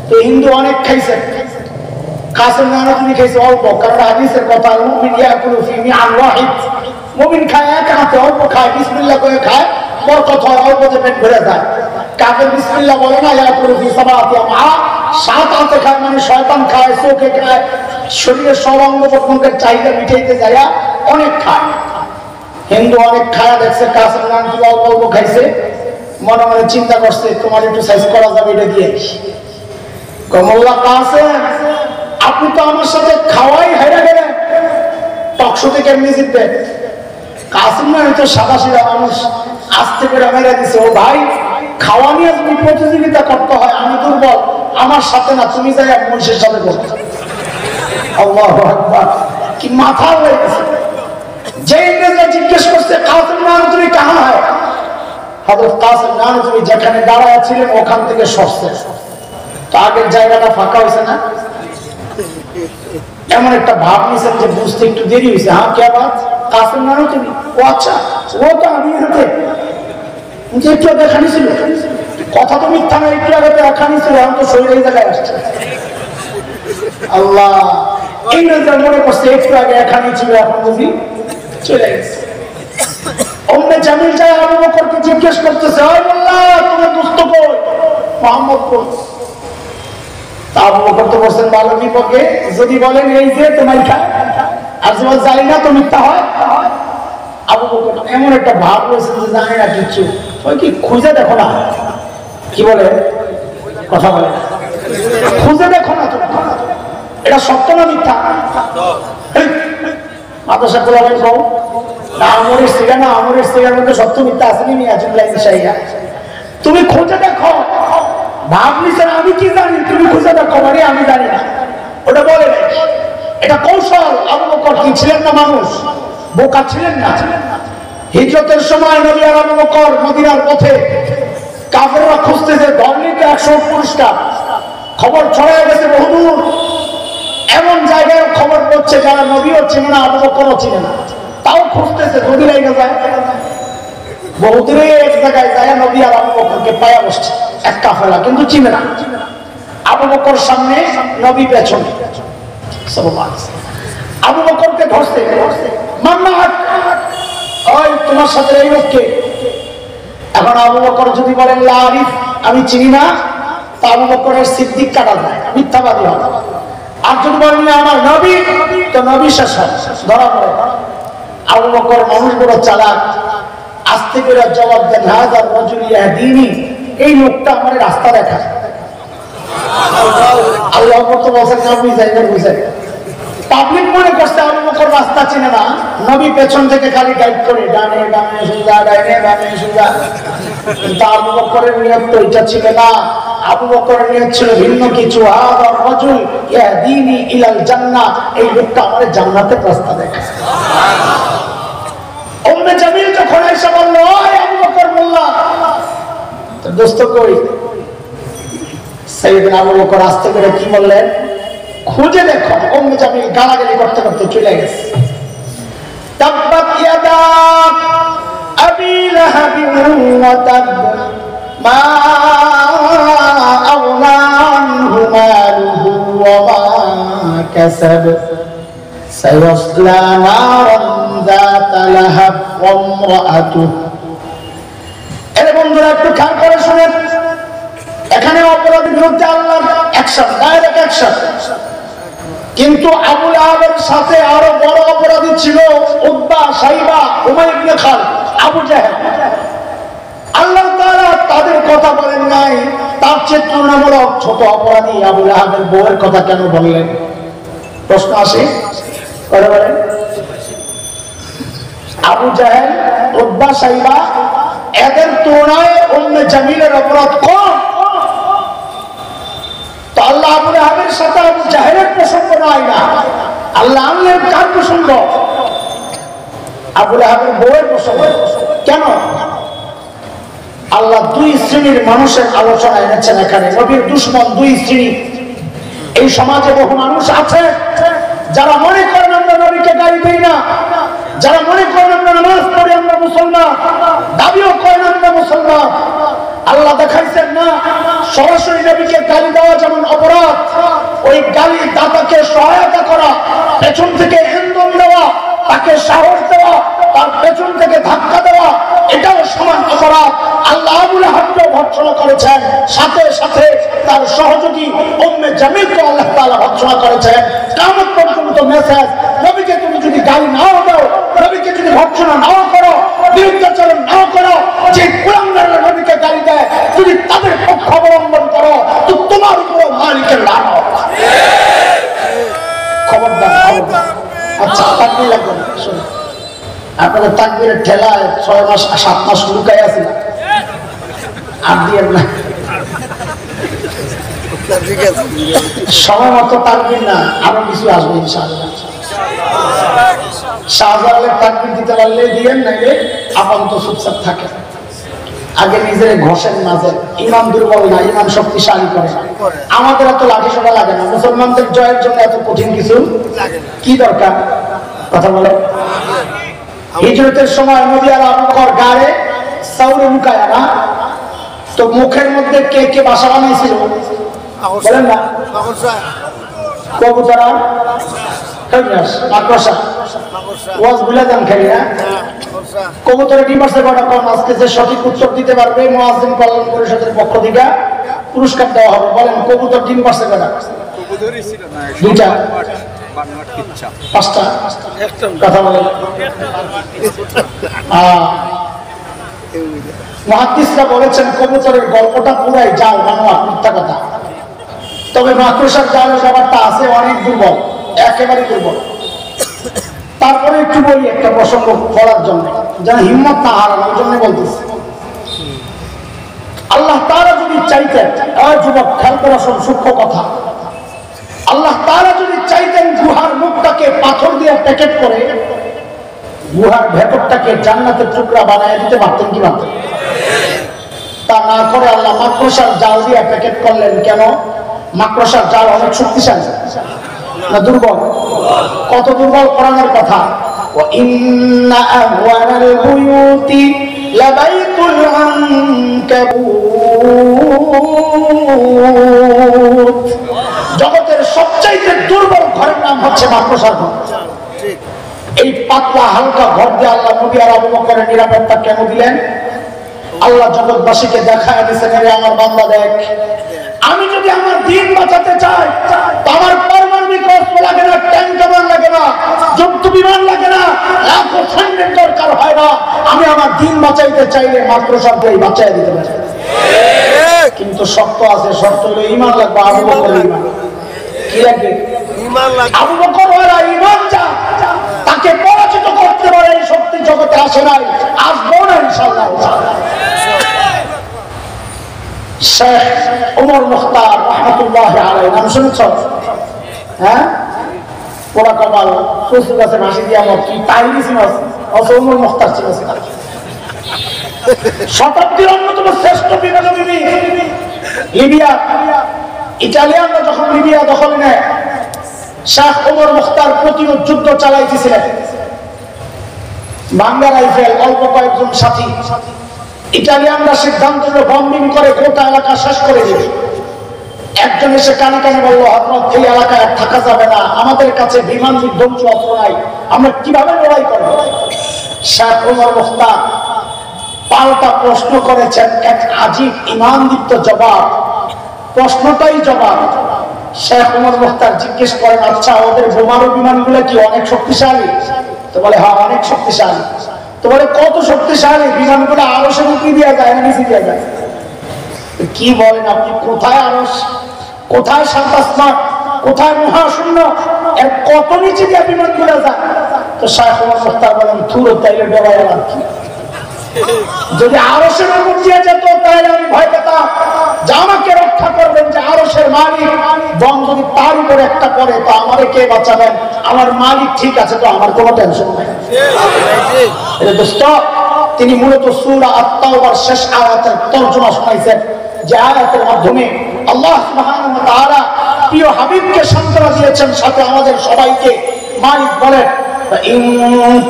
তো হিন্দু অনেক খাইছে, কাসেম নানতুবি খাইছে অল্প, কারণ হাদিসের কথা মুমিন ইয়াকুলু ফি মিআন ওয়াহিদ, মুমিন খায় এক হাতে, অল্প খায়, বিসমিল্লাহ করে খায়, বরকত হয়, অল্পতে পেট ভরে যায়। কাফের বিসমিল্লাহ বলে না, ইয়াকুলু ফি সাবাতি আমআ, সাত হাতে খায়, মানে শয়তান খায়, চোখে খায়, শরীরের সব অঙ্গ প্রত্যঙ্গের চাহিদা মিটাইতে যায়, অনেক খায়। হিন্দু অনেক খায়া দেখছে কাসেম নানতুবি অল্প অল্প খাইছে, মনে মনে চিন্তা করছে তোমার একটু সাইজ করা যাবে এটা দিয়ে। কমল্লা কাসেম, আপনি তো আমার সাথে খাওয়াই হেরে গেলেন, টকশোতে কেমনি জিতবে? কাসেম নানতুবি তো সাদা সিধা মানুষ, আস্তে করে মেরে দিছে, ও ভাই খাওয়া নিয়ে যদি প্রতিযোগিতা করতে হয় আমি দুর্বল, আমার সাথে না, তুমি যাই মনীষের সাথে করো। আল্লাহু আকবার, কি মাথা হয়ে গেছে। যে ইংরেজরা জিজ্ঞেস করছে কাসেম নানতুবি কাহা হয়, হযরত কাসেম নানতুবি যেখানে দাঁড়ায় ছিলেন ওখান থেকে সরছে। তো আগের জায়গাটা ফাঁকা হয়েছে না, এমন একটা ভাব নিয়েছেন যে বুঝতে একটু দেরি হয়েছে। হ্যাঁ কে বাত? কাসেম নানতুবি। ও আচ্ছা, ও তো আমি হাতে একটু দেখানি ছিল, কথা তো মিথ্যা না, একটু আগে দেখানি ছিল, এখন তো শরীর এই জায়গায় আসছে। আল্লাহ, ইংরেজরা মনে করছে একটু আগে এখানে ছিল, এখন বুঝি চলে গেছে। অম্মে জামিল যায় আবু বকরকে জিজ্ঞেস করতেছে, ওই মোল্লা তোমার দোস্ত কই? মুহাম্মদ কই? আবু বকর তো বলছেন ভালো বিপক্ষে, যদি বলেন এই যে তোমার খায়, আর যদি জানি না তো মিথ্যা হয়। আবু বকর এমন একটা ভাব রয়েছে যে জানি না কিচ্ছু, ওই কি খুঁজে দেখো না, কি বলে কথা বলে, খুঁজে দেখো না তুমি এটা সত্য না মিথ্যা? মাদ্রাসা খোলাবেন কও না, আমরের সিগা না, আমরের সিগার মধ্যে সত্য মিথ্যা আছে কি নিয়ে আজুল্লাহ ইসাইয়া, তুমি খুঁজে দেখো। ভাব নিছেন আমি কি জানি, তুমি খুঁজে দেখো, মানে আমি জানি না, ওটা বলে নাই, এটা কৌশল। আবু বকর কি ছিলেন না মানুষ, বোকা ছিলেন না? হিজরতের সময় নবী আর আবু বকর মদিনার পথে, কাফেররা খুঁজতেছে ধর্মীকে 100 পুরস্কার, খবর ছড়ায় গেছে বহুদূর, এমন জায়গায় খবর পড়ছে যারা নবীও চিনে না, আবু বকরও চিনে না, তাও খুঁজতেছে, নদী লেগে যায়। বহুদূরে এক জায়গায় যায় নবী আর আবু বকরকে পায়া বসছে এক কাফেলা, কিন্তু চিনে না। আবু বকর সামনে, নবী পেছনে। আবু বকরকে ধরছে, মাম্মা ওই তোমার সাথে এই লোককে। এখন আবু বকর যদি বলেন লা আরিফ, আমি চিনি না, তা আবু বকরের সিদ্দিক কাটা যায়, মিথ্যাবাদী হবে। আর যদি বলেন আমার নবী, তো নবী শেষ ধরা পড়ে। আবু বকর মানুষ বড় চালাক, আস্তে করে জবাব দেন হাযার রাজুল ইয়াহদিনি, এই লোকটা আমার রাস্তা দেখায়। আল্লাহ তো বলছেন না বুঝাইবেন, বুঝাই। পাবলিক মনে করছে আবু বকর রাস্তা চিনে না, নবী পেছন থেকে খালি গাইড করে ডানে ডানে সোজা, ডানে ডানে সোজা। কিন্তু আবু বকরের নিয়ত তো এটা ছিল না। আবু বকরের নিয়ত ছিল ভিন্ন কিছু। হাযার রাজুল ইয়াহদিনি ইলাল জান্নাহ, এই লোকটা আমার জান্নাতের রাস্তা দেখায়। উম্মে জামিল যখন এসে বলল ওই আবু বকর মোল্লা, তো দোস্ত কই? সাইয়েদনা আবু বকর আস্তে করে কি বললেন? খুঁজে দেখো। উম্মে জামিল গালাগালি করতে করতে চলে গেছে। তাব্বাত ইয়াদা আবি লাহাব ওয়া তাব, মা আগনা আনহু মালুহু ওয়া মা কাসাব, সায়াসলা নারান যাতা লাহাব ওয়া ইমরাআতুহু। এরে বন্ধুরা, একটু খেয়াল করে শুনেন, এখানে অপরাধের বিরুদ্ধে আল্লাহর অ্যাকশন, ডাইরেক্ট অ্যাকশন। কিন্তু আবু লাহাবের সাথে আরো বড় অপরাধী ছিল উতবা, সাইবা, উমাইয়া ইবনে খালদ, আবু জাহেল। আল্লাহ তাআলা তাদের কথা বলেন নাই, তার চেয়ে তুলনামূলক ছোট অপরাধী আবু লাহাবের বউয়ের কথা কেন বললেন? প্রশ্ন আসে, করে বলেন। আবু জাহেল, উতবা, সাইবা, এদের তুলনায় উম্মে জামিলের অপরাধ কম। তো আল্লাহ আবু লাহাবের সাথে আবু জাহেলের প্রসঙ্গ নয় না, আল্লাহ আনলেন কার প্রসঙ্গ? আবু লাহাবের বউয়ের প্রসঙ্গ। কেন? আল্লাহ দুই শ্রেণীর মানুষের আলোচনা এনেছেন এখানে। নবীর দুশমন দুই শ্রেণী। এই সমাজে বহু মানুষ আছে যারা মনে করেন আমরা নবীকে গালি দেই না, যারা মনে করেন আমরা নামাজ পড়ি, আমরা মুসলমান, দাবিও করেন আমরা মুসলমান। আল্লাহ দেখাইছেন না সরাসরি নবীকে গালি দেওয়া যেমন অপরাধ, ওই গালি দাতাকে সহায়তা করা, পেছন থেকে ইন্ধন দেওয়া, তাকে সাহস দেওয়া, তার পেছন থেকে ধাক্কা দেওয়া, এটাও সমান অপরাধ। আল্লাহ আবু লাহাবকে ভর্ৎসনা করেছেন, সাথে সাথে তার সহযোগী উম্মে জামিলকে আল্লাহ তাআলা ভর্ৎসনা করেছেন। কিয়ামত পর্যন্ত মেসেজ, নবীকে তুমি যদি গালি নাও দাও, নবীকে যদি ভর্ৎসনা নাও করো, বিরুদ্ধাচরণ নাও করো, যে কুলাঙ্গাররা নবীকে গালি দেয়, যদি তাদের পক্ষ অবলম্বন করো, তো তোমার উপর মালিকের লানত। খবরদার, খবরদার। আচ্ছা, তাকবীর লাগবে না, শুনুন। আপনাদের তাকবীরের ঠেলায় 6 মাস 7 মাস লুকায় আছে না, আর দিয়ে না সময় মতো তাকবীর না, আরো কিছু আসবে ইনশাআল্লাহ। শাহজালালের তাকবীর দিতে পারলে দিয়েন, নাইলে আপাতত চুপচাপ থাকে। আগে নিজের ঘষেন মাঝে। ইমান দুর্বল না, ইমান শক্তিশালী করে। আমাদের এত লাঠি সোটা লাগে না, মুসলমানদের জয়ের জন্য এত কঠিন কিছু কি দরকার? কথা বলে। হিজরতের সময় নবী আর আবু বকর গাড়ে সাউরে লুকায় না, তো মুখের মধ্যে কে কে বাসা বানাইছিল বলেন না? কবুতরা, মাকড়সা, ওয়াজ ভুলে যান খালি না। কবুতরের ডিম পারছে কটা? কম। আজকে যে সঠিক উত্তর দিতে পারবে মুয়াজ্জিন কল্যাণ পরিষদের পক্ষ থেকে পুরস্কার দেওয়া হবে। বলেন, কবুতর ডিম পারছে কটা? দুইটা, পাঁচটা? কথা বলেন। মুহাদ্দিসরা বলেছেন কবুতরের গল্পটা পুরাই জাল, বানোয়াট, মিথ্যা কথা। তবে মাকড়সার জালের ব্যাপারটা আছে অনেক দুর্বল, একেবারে দুর্বল। তারপরে একটু বলি একটা প্রসঙ্গ করার জন্য, যেন হিম্মত না হারানো, ওই জন্য বলতেছি। আল্লাহ তাআলা যদি চাইতেন, যুবক খেয়াল করা সূক্ষ্ম কথা, আল্লাহ তাআলা যদি চাইতেন গুহার মুখটাকে পাথর দিয়ে প্যাকেট করে গুহার ভেতরটাকে জান্নাতের টুকরা বানায় দিতে পারতেন কি পারতেন? তা না করে আল্লাহ মাকড়সার জাল দিয়ে প্যাকেট করলেন। কেন? মাকড়সার জাল অনেক শক্তিশালী না দুর্বল? কত দুর্বল কোরআনের কথা। وَإِنَّ أَهْوَنَ الْبُيُوتِ لَبَيْتُ الْعَنكَبُوتِ জগতের সবচাইতে দুর্বল ঘরের নাম হচ্ছে মাদ্রাসার ঘর। এই পাতলা হালকা ঘর দিয়ে আল্লাহ নবী আর আবু বকরের নিরাপত্তা কেন দিলেন? আল্লাহ জগৎবাসীকে দেখায় দিয়েছেন, রে আমার বান্দা দেখ, আমি যদি আমার দিন বাঁচাতে চাই তো আমার পারমাণবিক অস্ত্র লাগে না, ট্যাঙ্ক কামান লাগে না, যুদ্ধ বিমান লাগে না, লাখো সৈন্যের দরকার হয় না। আমি আমার দিন বাঁচাইতে চাইলে মাত্র শব্দই বাঁচাই দিতে পারি। কিন্তু শর্ত আছে, শর্ত হলো ঈমান লাগবে। আবু বকরের ঈমান কি লাগবে? আবু বকর ওরা ঈমান যা তাকে পরাজিত করতে পারে এই শক্তি জগতে আসে নাই, আসবো না ইনশাআল্লাহ। শেখ ওমর মুখতার রহমাতুল্লাহি আলাইহি নাম শুনেছো? হ্যাঁ, পোড়া কপাল, কচু গাছে ভাসি দিয়া মত কি তাই দিছি মাছ। ওমর মুখতার ছিল শতাব্দীর অন্যতম শ্রেষ্ঠ বিপ্লবী। লিবিয়া ইটালিয়ানরা যখন লিবিয়া দখল নেয়, শেখ ওমর মুখতার প্রতিরোধ যুদ্ধ চালাইতেছিলেন। ভাঙ্গা রাইফেল, অল্প কয়েকজন সাথী, ইটালিয়ানরা সিদ্ধান্ত নিল বম্বিং করে গোটা এলাকা শেষ করে দিবে। একজন এসে কানে কানে বলল, হযরত এই এলাকায় থাকা যাবে না, আমাদের কাছে বিমান বিধ্বংসী অস্ত্র নাই, আমরা কিভাবে লড়াই করব? শেখ ওমর মুখতার পাল্টা প্রশ্ন করেছেন, এক আজীব ঈমানদীপ্ত জবাব। প্রশ্নটাই জবাব। শেখ ওমর মুখতার জিজ্ঞেস করেন, আচ্ছা ওদের বোমারু বিমানগুলো কি অনেক শক্তিশালী? তো বলে হ্যাঁ অনেক শক্তিশালী। তো বলে কত শক্তিশালী? বিমানগুলো আরশের উপরে দেওয়া যায় না নিচে দেওয়া যায়? কি বলেন আপনি? কোথায় আরশ, কোথায় সাত আসমান, কোথায় মহাশূন্য, এর কত নিচে দিয়ে বিমানগুলো যায়? তো শেখ ওমর মুখতার বলেন, ধুর তাইলে ডরাই এলাম কি? যদি আরশের উপর দিয়ে যেত তাহলে আমি ভয় পেতাম যে আমাকে রক্ষা করবেন, যে আরশের মালিক, বম যদি তার উপর একটা পড়ে তো আমারে কে বাঁচাবেন? আমার মালিক ঠিক আছে, তো আমার কোনো টেনশন নাই। দোস্ত, তিনি মূলত সূরা আত-তাওবার শেষ আয়াতের তরজমা শোনাইছেন, যে আয়াতের মাধ্যমে আল্লাহ সুবহানাহু ওয়া তাআলা প্রিয় হাবিবকে সান্ত্বনা দিয়েছেন, সাথে আমাদের সবাইকে। মালিক বলেন, فإن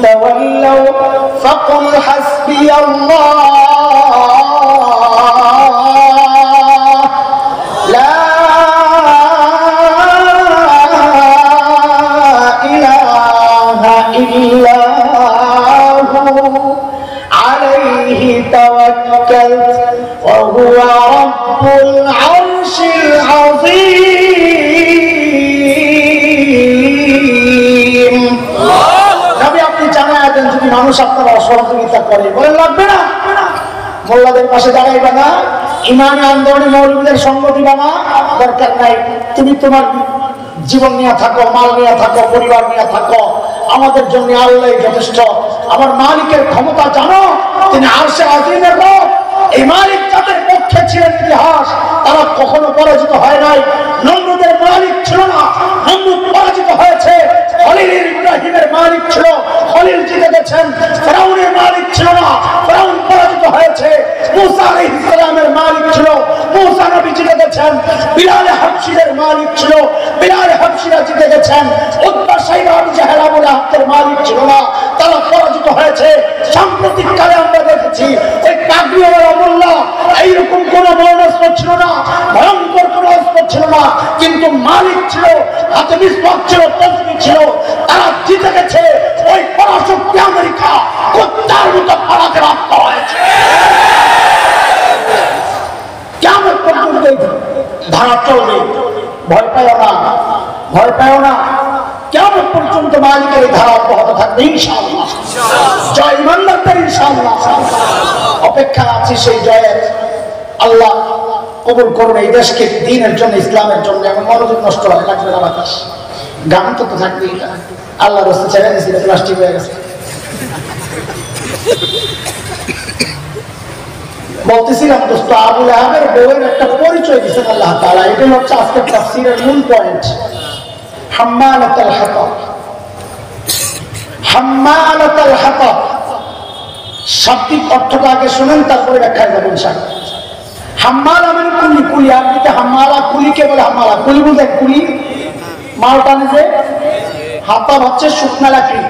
تولوا فقل حسبي الله لا إله إلا هو عليه توكلت وهو رب العرش العظيم। যদি মানুষ আপনারা অসহযোগিতা করে, বলেন লাগবে না, মোল্লাদের পাশে দাঁড়াইবা না, ইমানি আন্দোলনী মৌলবীদের সঙ্গ দিবা না, দরকার নাই। তুমি তোমার জীবন নিয়ে থাকো, মাল নিয়ে থাকো, পরিবার নিয়ে থাকো, আমাদের জন্য আল্লাহ যথেষ্ট। আমার মালিকের ক্ষমতা জানো, তিনি আরশে আজিমের রব। এই মালিক যাদের পক্ষে ছিলেন ইতিহাস, তারা কখনো পরাজিত হয় নাই। নমরুদের মালিক ছিল না, নমরুদ পরাজিত হয়েছে। খলিল ইব্রাহিমের মালিক ছিল, খলিল জিতে গেছেন। ফিরাউনের মালিক ছিল না, ফিরাউন পরাজিত হয়েছে। মূসা আলাইহিস সালামের মালিক ছিল, মূসা নবী জিতে গেছেন। বিলাল হাবশীর মালিক ছিল, বিলাল হাবশীরা জিতে গেছেন। উতবা সাইবা আবু জাহেল আবু লাহাবের মালিক ছিল না, তারা পরাজিত হয়েছে। সাম্প্রতিক কালে আমরা দেখেছি ওই কাকরিওয়ালা মোল্লা, এইরকম কোন মরণাস্ত্র ছিল না, ভয়ঙ্কর কোন অস্ত্র ছিল না, কিন্তু মালিক ছিল, হাতে মিসওয়াক ছিল, তসবিহ ছিল, তারা জিতে গেছে। ওই পরাশক্তি আমেরিকা কুত্তার মতো পালাতে বাধ্য হয়েছে। কিয়ামত পর্যন্ত ধারা চলবে, ভয় পাও না, ভয় পাও না। কিয়ামত পর্যন্ত মালিকের ধারা অব্যাহত থাকবে ইনশাআল্লাহ। জয় ইমানদারদের ইনশাআল্লাহ। অপেক্ষা আছি সেই জয়ের। আল্লাহ কবুল করুন এই দেশকে দ্বীনের জন্য, ইসলামের জন্য। এমন মনোযোগ নষ্ট হয় লাগবে না, বাতাস গান তো থাকবেই। আল্লাহ রাস্তা ছেড়ে দিয়েছিল, প্লাস্টিক হয়ে গেছে। বলতেছিলাম দোস্ত, আবু লাহাবের বউয়ের একটা পরিচয় দিয়েছেন আল্লাহ তাআলা। এটা হচ্ছে আজকের তাফসীরের মূল পয়েন্ট। হাম্মালাতুল হাতাব, হাম্মালাতুল হাতাব শাব্দিক অর্থটা আগে শুনেন, তারপরে ব্যাখ্যায় যাবেন ইনশাআল্লাহ। হাম্মালা মানে কুলি, কুলি আরবিতে হাম্মালা, কুলিকে বলে হাম্মালা। কুলি বুঝেন, কুলি মালটা নিজে। হাতাব হচ্ছে শুকনা লাকড়ি,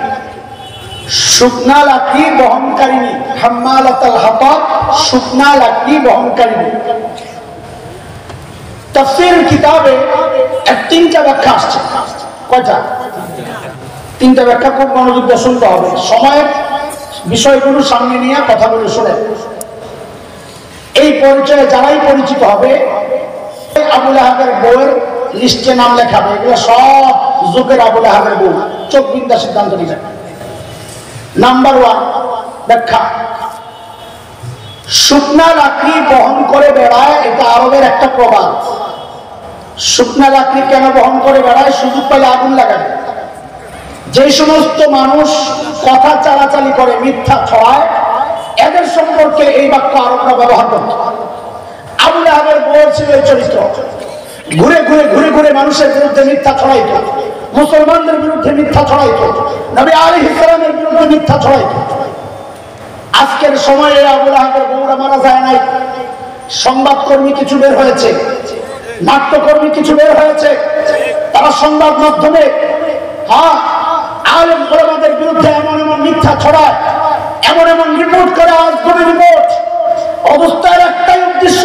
শুকনা লাকড়ি বহনকারিনী। হাম্মালাতুল হাতাব শুকনা লাকড়ি বহনকারিনী। তাফসীর কিতাবে তিনটা ব্যাখ্যা আসছে। কয়টা? তিনটা ব্যাখ্যা। খুব মনোযোগ দিয়ে শুনতে হবে, সময়ের বিষয়গুলো সামনে নিয়ে কথাগুলো শুনে। এই পরিচয়ে যারাই পরিচিত হবে, আবু লাহাবের বউয়ের লিস্টে নাম লেখাবে। এগুলো সব যুগের আবু লাহাবের বউ, চোখ বিন্দা সিদ্ধান্ত নিবে। নাম্বার 1 ব্যাখ্যা, শুকনা লাকড়ি বহন করে বেড়ায়, এটা আরবের একটা প্রবাদ। শুকনা লাকড়ি কেন বহন করে বেড়ায়? সুযোগ পেলে আগুন লাগায়। যে সমস্ত মানুষ কথা চালাচালি করে, মিথ্যা ছড়ায়, এদের সম্পর্কে এই বাক্য আরবরা ব্যবহার করত। আবু লাহাবের বউ ছিল এই চরিত্র। ঘুরে ঘুরে ঘুরে ঘুরে মানুষের বিরুদ্ধে মিথ্যা ছড়াইত, মুসলমানদের বিরুদ্ধে মিথ্যা ছড়াইত, নবী আলাইহিস সালামের বিরুদ্ধে মিথ্যা ছড়াইত। আজকের সময়ে আবু লাহাবের বউরা মারা যায় নাই। সংবাদকর্মী কিছু বের হয়েছে, নাট্যকর্মী কিছু বের হয়েছে, তারা সংবাদ মাধ্যমে আলেম ওলামাদের বিরুদ্ধে এমন এমন মিথ্যা ছড়ায়, এমন এমন রিপোর্ট করে, আজগুবি রিপোর্ট। অবস্থার একটাই উদ্দেশ্য,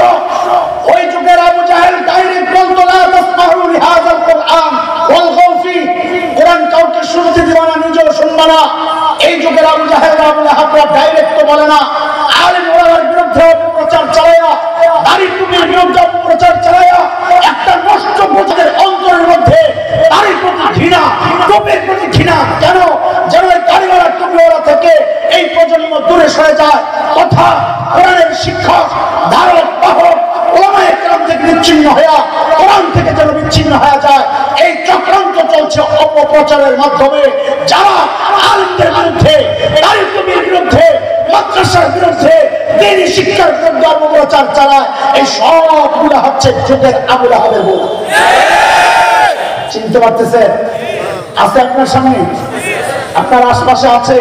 ওই যুগের আবু জাহেল ডাইরেক্ট বলতো, লা তাসমাউ লিহাযাল কুরআন ওয়ালগাউ ফি, কোরআন কাউকে শুনতে দিবা না, নিজেও শুনবা না। এই যুগের আবু জাহেল আবু লাহাবরা ডাইরেক্ট তো বলে না, আলেম ওলামার বিরুদ্ধে অপপ্রচার চালায়া, দাড়ি টুপির বিরুদ্ধে অপপ্রচার চালায়া, একটা নষ্ট প্রচারের অন্তরের মধ্যে দাড়ির প্রতি ঘৃণা, টুপির প্রতি ঘৃণা। কেন? যেন এই দাড়িওয়ালা টুপিওয়ালা থেকে এই প্রজন্ম দূরে সরে যায়, তথা কোরআনের শিক্ষক, ধারক বাহক ওলামায়ে কেরাম থেকে বিচ্ছিন্ন হয়ে, কোরআন থেকে যেন বিচ্ছিন্ন হয়ে যায়। এই চক্রান্ত চলছে অপপ্রচারের মাধ্যমে। যারা আলেমদের বিরুদ্ধে, দাড়ির টুপির বিরুদ্ধে, মাদ্রাসার বিরুদ্ধে, দ্বীনি শিক্ষার বিরুদ্ধে অপপ্রচার চালায়, এই সবগুলা হচ্ছে যুগের আবু লাহাবের বউ। চিনতে পারতেছেন? আছে আপনার সামনে, আপনার আশপাশে আছে।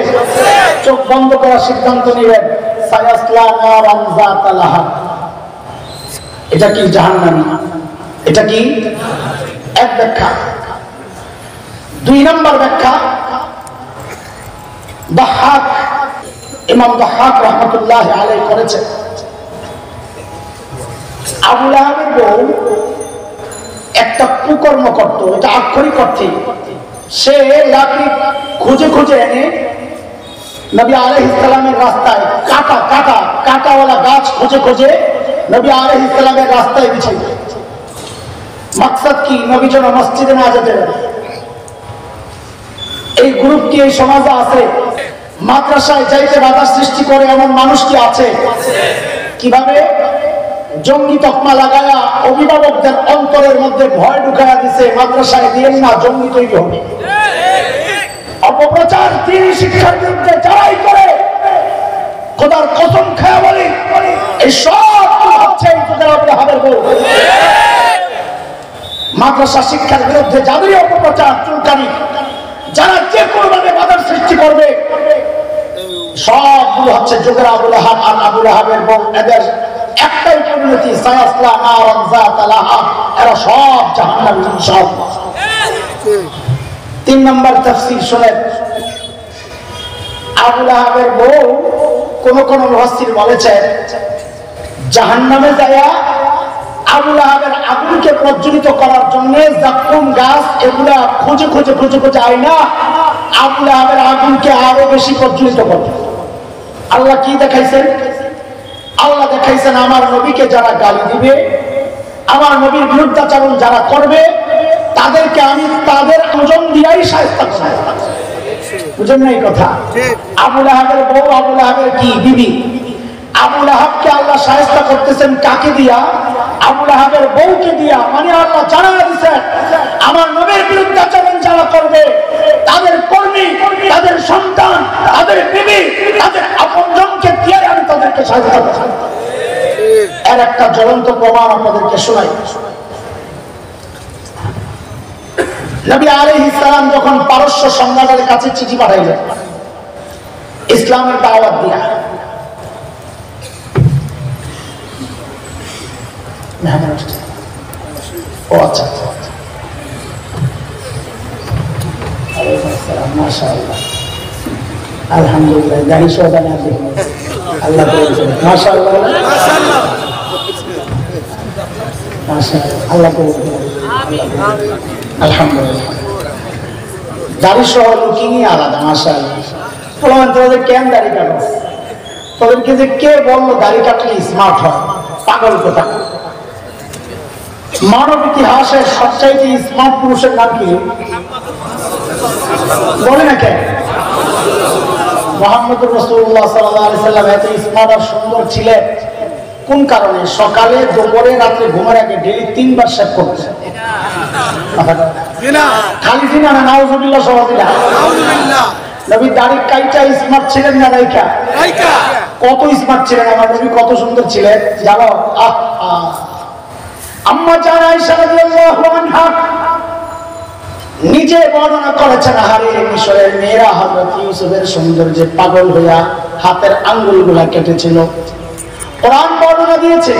চোখ বন্ধ করার সিদ্ধান্ত নিবেন। সায়াসলা নারান যাতা লাহাব, এটা কি জাহান্নামী? এটা কি? এক ব্যাখ্যা। 2 নম্বর ব্যাখ্যা, দাহাক, ইমাম দাহাক রাহমাতুল্লাহি আলাইহি করেছেন। আবু লাহাবের বউ একটা কুকর্ম করত, এটা আক্ষরিক অর্থে। সে লাকড়ি খুঁজে খুঁজে এনে নবী আলাইহিস সালামের রাস্তায়, কাঁটাওয়ালা গাছ খুঁজে খুঁজে নবী আলাইহিস সালামের রাস্তায় বিছাইত। মাকসাদ কি? নবী যেন মসজিদে না যেতে পারে। এই গ্রুপ কি এই সমাজে আছে? মাদ্রাসায় যাইতে বাধা সৃষ্টি করে এমন মানুষ কি আছে? কিভাবে? জঙ্গি তকমা লাগায়া অভিভাবকদের অন্তরের মধ্যে ভয় ঢুকায়া দিছে, মাদ্রাসায় দিয়েন না, জঙ্গি তৈরি হবে। অপপ্রচার দ্বীনি শিক্ষার বিরুদ্ধে যারাই করে, খোদার কসম খায়া বলি, এই সব হচ্ছে এই যুগের আবু লাহাবের বউ। মাদ্রাসা শিক্ষার বিরুদ্ধে যাদেরই অপপ্রচার, চুলকানি, যারা যে কোনো ভাবে বাধার সৃষ্টি করবে, সবগুলো হচ্ছে যুগের আবু লাহাব আর আবু লাহাবের বউ। এদের একটাই পরিণতি, সায়াসলা নারান যাতা লাহাব, এরা সব জাহান্নামী ইনশাআল্লাহ। 3 নম্বর তাফসীর শুনেন। আবু লাহাবের বউ, কোন কোন মুফাসসির বলেছেন, জাহান্নামে যায়া আবু লাহাবের আগুনকে প্রজ্বলিত করার জন্য জাক্কুম গাছ এগুলা খুঁজে খুঁজে খুঁজে খুঁজে আইনা আবু লাহাবের আগুনকে আরো বেশি প্রজ্বলিত করবে। আল্লাহ কি দেখাইছেন? আল্লাহ দেখাইছেন, আমার নবীকে যারা গালি দিবে, আমার নবীর বিরুদ্ধাচরণ যারা করবে, তাদেরকে আমি তাদের ওজন দিয়াই শায়েস্তা করব। বুঝেন না এই কথা? আবু লাহাবের বউ, আবু লাহাবের কি বিবি, আবু লাহাবকে আল্লাহ শায়েস্তা করতেছেন কাকে দিয়া? আবু লাহাবের বউকে দিয়া। মানে আল্লাহ জানা দিচ্ছেন, আমার নবীর বিরুদ্ধাচরণ যারা করবে, তাদের কর্মী, তাদের সন্তান, তাদের বিবি, তাদের আপনজনকে দিয়ে আমি তাদেরকে শায়েস্তা করব। এর একটা জ্বলন্ত প্রমাণ আপনাদেরকে শোনাই। নবী আলাইহিস সালাম যখন পারস্য সম্রাটের কাছে চিঠি পাঠাইলেন ইসলামের দাওয়াত দিয়া, ও আচ্ছা, মাশাআল্লাহ, আলহামদুলিল্লাহ, দাড়ি সোদানে আছে, আল্লাহ মাশাআল্লাহ। আল্লাহ আলহামদুলিল্লাহ। দাড়ি সহ লুকিংই আলাদা, মাশাআল্লাহ। তোদের কেন দাড়ি কাটো? তোদেরকে যে কে বললো দাড়ি কাটলে স্মার্ট হয়? পাগল কথা। মানব ইতিহাসের সবচাইতে স্মার্ট পুরুষের নাম কি বলে না কেন? মুহাম্মদুর রাসূলুল্লাহ সাল্লাল্লাহু আলাইহি সাল্লাম এত স্মার্ট আর সুন্দর ছিলেন কোন কারণে? সকালে, দুপুরে, রাতে ঘুমার আগে ডেইলি 3 বার শেভ করতেন। খালি জিনা না, নাউজুবিল্লাহ, সবাদিল্লাহ। নবী দাড়ি কাইটা স্মার্ট ছিলেন না রাইকা? কত স্মার্ট ছিলেন আমার নবী, কত সুন্দর ছিলেন জানো? আম্মা জান আয়েশা রাদিয়াল্লাহু আনহা নিজে বর্ণনা করেছেন, আহারে মিশরের মেয়েরা হযরত ইউসুফের সৌন্দর্যে পাগল হইয়া হাতের আঙ্গুলগুলা কেটেছিল। কোরআন বর্ণনা দিয়েছে,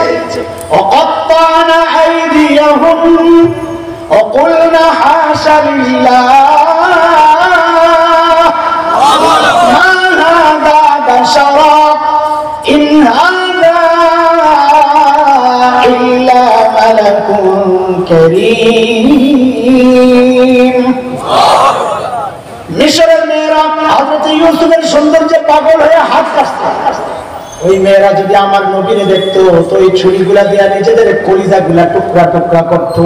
ওয়াকাত্তানা আইদিয়াহুম ওয়াকুলনা হাশা লিল্লাহ মা হাযা বাশারা ইন হাযা ইল্লা মালাকুন কারীম। মিশরের মেয়েরা হযরত ইউসুফের সৌন্দর্যে পাগল হয়ে হাত কাটছে। ওই মেয়েরা যদি আমার নবীরে দেখতো তো এই ছুরিগুলা দিয়া নিজেদের কলিজাগুলা টুকরা টুকরা করতো।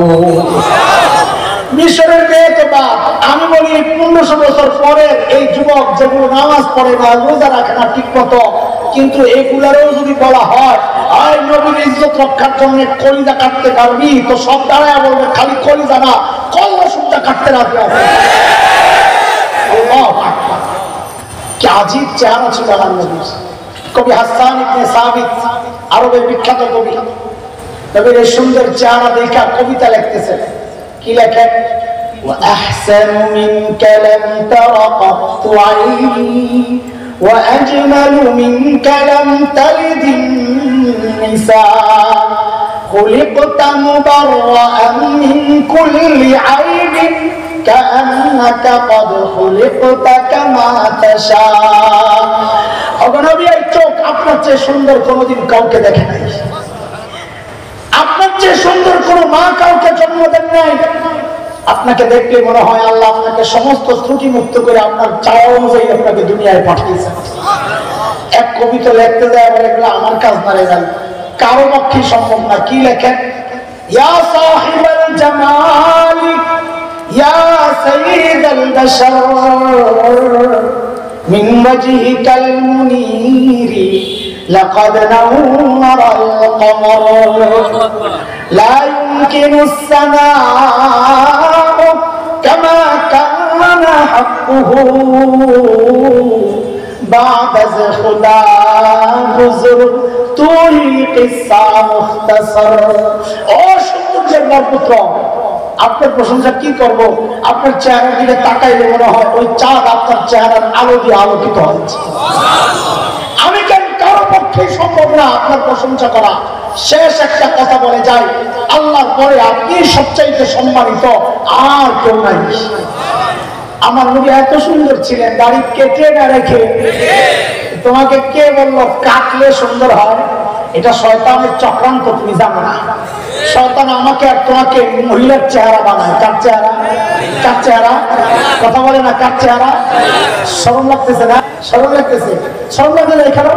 মিশরের মেয়ে তো বাপ। আমি বলি 1500 বছর পরে এই যুবক যেগুলো নামাজ পড়ে না, রোজা রাখে না ঠিক মতো, কিন্তু এগুলারও যদি বলা হয় আর নবীর ইজ্জত রক্ষার জন্য কলিজা কাটতে পারবি, তো সব দাঁড়ায় বলবে খালি কলিজা না, কল্লা সুদ্ধা কাটতে রাখবে। কি আজীব চেহারা ছিল আমার নবীর। কবি হাসান ইবনে সাবিত, আরবের বিখ্যাত কবি, নবীর এই সুন্দর চেহারা দেখা কবিতা লিখতেছেন। কি লেখেন? وأحسن منك لم تر قط عيني وأجمل منك لم تلد النساء خلقت مبرأ من كل عيب كأنك قد خلقت كما تشاء। নবী এই চোখ আপনার চেয়ে সুন্দর কোনোদিন কাউকে দেখে নাই, আপনার চেয়ে সুন্দর কোনো মা কাউকে জন্ম দেন নাই। আপনাকে দেখলে মনে হয় আল্লাহ আপনাকে সমস্ত ত্রুটি মুক্ত করে আপনার চাওয়া অনুযায়ী আপনাকে দুনিয়ায় পাঠিয়েছেন। এক কবিতা লিখতে যায় বলে এগুলো আমার কাজ না রে ভাই, কারো পক্ষে সম্ভব না। কি লেখেন? ইয়া সাহিবাল জামাল ইয়া সাইয়্যিদাল বাশার মিন ওয়াজহিকাল মুনীরি لقد نور القمر لا يمكن السماء كما كان حقه بعد خدا بزر تو ہی قصہ مختصر। ও সূর্যের নক্ষত্র, আপনার প্রশংসা কি করব? আপনার চেহারার দিকে তাকাইলে মনে হয় ওই চাঁদ আপনার চেহারার আলো দিয়ে আলোকিত হচ্ছে। আমি কেন কারো পক্ষে সম্ভব না আপনার প্রশংসা করা। শেষ একটা কথা বলে যাই, আল্লাহর পরে আপনি সবচাইতে সম্মানিত, আর কেউ নাই। আমার নবী এত সুন্দর ছিলেন, দাড়ি কেটে না রেখে। তোমাকে কে বললো কাটলে সুন্দর হয়? এটা শয়তানের চক্রান্ত, তুমি জানো না। শয়তান আমাকে আর তোমাকে মহিলার চেহারা বানায়। কার চেহারা? কার চেহারা? কথা বলে না, কার চেহারা? শরম লাগতেছে না? শরম লাগতেছে? শরম লাগে না? এখানে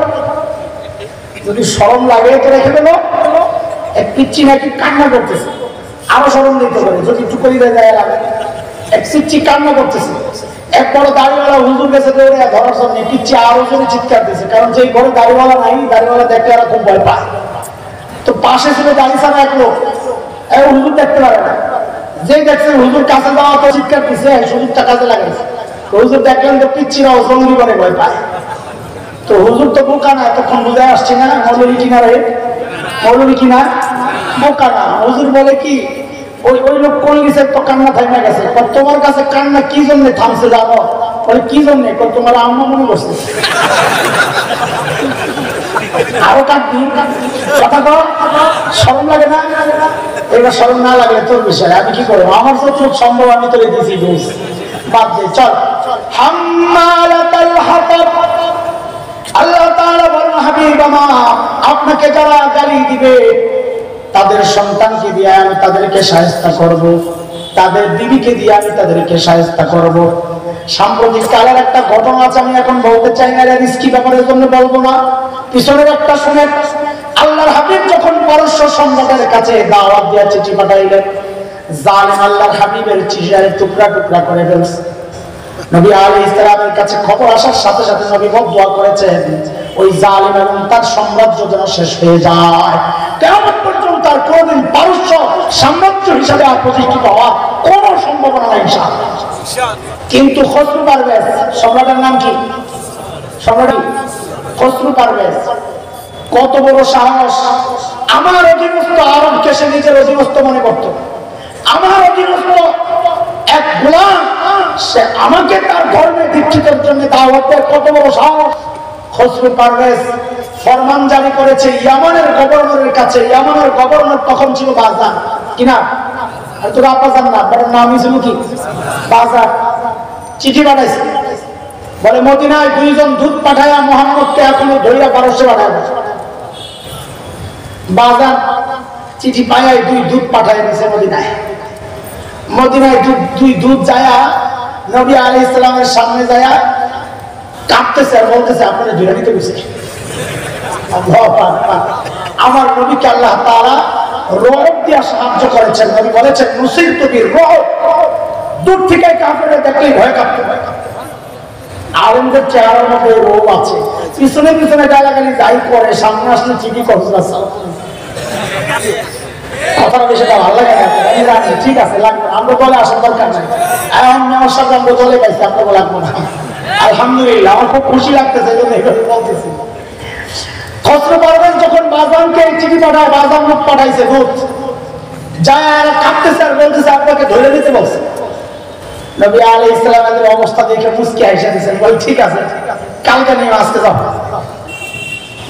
যদি শরম লাগে তো রেখে দেবো। এক পিচ্ছি নাকি কান্না করতেছে, আরো শরম দিতে পারে যদি একটু করে দেয় লাগে। এক পিচ্ছি কান্না করতেছে, এক বড় দাড়িওয়ালা হুজুর গেছে ধরার জন্য, পিচ্ছি আরো জনে চিৎকার দিচ্ছে, কারণ যেই ঘরে দাড়িওয়ালা নাই, দাড়িওয়ালা দেখলে এরা খুব ভয় পায়। তো পাশে ছিল দাড়ি ছাড়া এক লোক, হুজুর দেখতে পারে না। যে দেখছে হুজুর কাছে যাওয়া তো চিৎকার দিচ্ছে, হুজুরটা কাজে লাগাইছে। হুজুর দেখলেন তো পিচ্ছিরাও জঙ্গি করে ভয় পায়। তো হুজুর তো বোকা না, এতক্ষণ বুঝে আসছি না মৌলবী কিনা রে, মৌলবী কিনা, বোকা না। হুজুর বলে কি, ওই লোক কোন গেছে তো কান্না থামে গেছে। তোমার কাছে কান্না কি জন্য থামছে জানো? বলে কি জন্য? তোমার আম্মা মনে করছে। আরো কাঁদবি? কথা কর, শরম লাগে না? এবার শরম না লাগলে তোর বিষয়, আমি কি করবো? আমার তো খুব সম্ভব, আমি তোরে দিয়েছি দোষ, বাদ দে, চল। হাম্মালাতাল হাতাব, আল্লাহ তাআলা বলেন হাবিব আমার, আপনাকে যারা গালি দিবে তাদের তাদের সন্তানকে দিয়ে আমি তাদেরকে শায়েস্তা করব, তাদের বিবিকে দিয়ে আমি তাদেরকে শায়েস্তা করব। সাম্প্রতিক কালের একটা ঘটনা আছে, আমি এখন বলতে চাই না, রিস্কি ব্যাপারের জন্য বলবো না, পিছনের একটা শুনে। আল্লাহর হাবিব যখন পারস্য সম্রাটের কাছে দাওয়াত দিয়ে চিঠি পাঠাইলেন, জালেম আল্লাহর হাবিবের চিঠির টুকরা টুকরা করে ফেলছে। নবী আলাইহিস সালামের কাছে খবর আসার সাথে সাথে নবী দোয়া করেছেন, ওই জালেম এবং তার সাম্রাজ্য যেন শেষ হয়ে যায়, কিয়ামত পর্যন্ত আর কোনদিন পারস্য সাম্রাজ্য হিসেবে আর প্রতিষ্ঠিত হওয়ার কোনো সম্ভাবনা নাই ইনশাআল্লাহ। কিন্তু খসরু পারভেজ, সম্রাটের নাম কি? সম্রাট খসরু পারভেজ, কত বড় সাহস! আমার অধীনস্থ আরবকে সে নিজের অধীনস্থ মনে করত। আমার অধীনস্থ এক গোলাম, সে আমাকে তার ধর্মে দীক্ষিতের জন্য দাওয়াত দেয়, কত বড় সাহস! খসরু পারভেজ ফরমান জারি করেছে ইয়ামানের গভর্নরের কাছে। ইয়ামানের গভর্নর তখন ছিল বাজার, কিনা তোর আব্বাজান না, বড় নাম ছিল কি? বাজার। চিঠি পাঠাইছে, বলে মদিনায় 2 জন দূত পাঠায়া মুহাম্মদকে এখনো ধইরা পারস্যে পাঠায়। বাজার চিঠি পায় 2 দূত পাঠায় দিয়েছে মদিনায়। মদিনায় 2 দূত যায়া নবী আলাইহিস সালামের সামনে যায়া কাঁপতেছে আর বলতেছে, আপনারা ধরে নিতে বসে। আমার নবীকে আল্লাহ তাআলা রূপ দিয়ে সাহায্য করেছেন। নবী বলেছেন, নুসিরতু বির-রূব, দূর থেকে কাফেররা দেখলেই ভয় কাঁপতে। আলেমদের চেহারার মধ্যে রূপ আছে, পিছনে পিছনে গালাগালি যাই করে, সামনে আসলে ঠিকই করছে। কথাটা বেশি ভালো লাগে না, আমি জানি, ঠিক আছে লাগবে, আমরা বলে আসার দরকার নাই। এখন আমার সাথে আমরা বলে পাইছি, আপনাকে লাগবো না। আলহামদুলিল্লাহ, আমার খুব খুশি লাগতেছে, এই জন্য এইভাবে বলতেছি। খসরু পারভেজ যখন বাজানকে চিঠি পাঠায়, বাজান লোক পাঠাইছে দূত, যায় আর কাঁপতেছে আর বলতেছে, আপনাকে ধরে নিতে বলছে। নবী আলাইহিস সালামের অবস্থা দেখে মুস্কি হাসি দিয়েছেন, বল ঠিক আছে, কালকে নিয়ে আজকে যাও।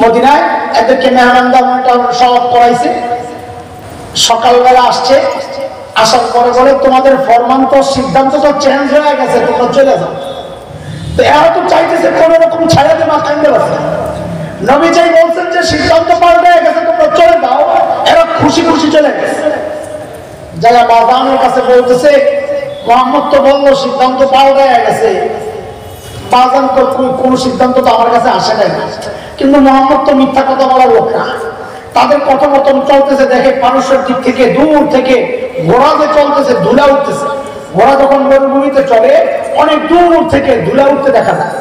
মদিনায় এদেরকে মেহমানদার সব করাইছে। সকালবেলা আসছে, আসার পরে বলে, তোমাদের ফরমান তো, সিদ্ধান্ত তো চেঞ্জ হয়ে গেছে, তোমরা চলে যাও। তো এরা তো চাইতেছে কোন রকম ছাড়া দিয়ে মাথায় আছে। নবী চাই বলছেন যে সিদ্ধান্ত পাল্টে গেছে, তোমরা চলে যাও। এরা খুশি খুশি চলে গেছে। যারা বাজানের কাছে বলতেছে, মুহাম্মদ তো বললো সিদ্ধান্ত পাল্টে গেছে। বাজান তো কোন সিদ্ধান্ত তো আমার কাছে আসে নাই, কিন্তু মুহাম্মদ তো মিথ্যা কথা বলার লোক না। তাদের কথোপকথন চলতেছে, দেখে পারস্যের দিক থেকে দূর থেকে ঘোড়া যে চলতেছে, ধুলা উঠতেছে। ঘোড়া যখন মরুভূমিতে চলে, অনেক দূর থেকে ধুলা উঠতে দেখা যায়।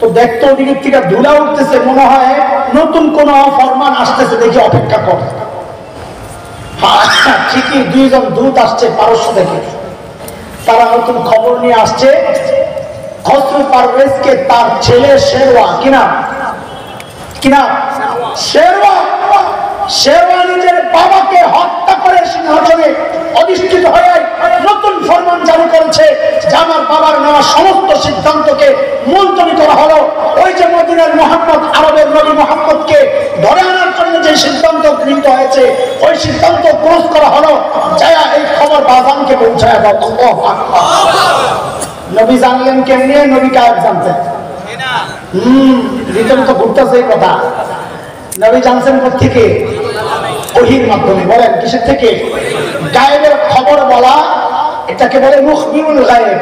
তো দেখতে ওদিকের থেকে ধুলা উঠতেছে, মনে হয় নতুন কোন ফরমান আসতেছে, দেখে অপেক্ষা করে। ঠিকই 2 জন দূত আসছে পারস্য থেকে, তারা নতুন খবর নিয়ে আসছে। খসরু পারভেজকে তার ছেলে শেরওয়া, কিনা শেরওয়া নিজের বাবাকে হত্যা করে সিংহাসনে অধিষ্ঠিত হয়ে নতুন ফরমান জারি করেছে যে আমার বাবার নেওয়া সমস্ত সিদ্ধান্তকে মুলতবি করা হলো। ওই যে মদিনার মুহাম্মদ, আরবের নবী মুহাম্মদকে ধরে আনার জন্য যে সিদ্ধান্ত গৃহীত হয়েছে, ওই সিদ্ধান্ত ক্রস করা হলো। যায়া এই খবর বাজানকে পৌঁছায় দাও। আল্লাহু আকবার। নবী জানলেন কেমনে? নবী কাজ জানতেন। ভিতরে তো ঘুরতেছে এই কথা। নবী জানছেন কোথেকে? ওহীর মাধ্যমে। বলেন কিসের থেকে? গায়েবের খবর বলা, এটাকে বলে মুখবিরুল গায়েব।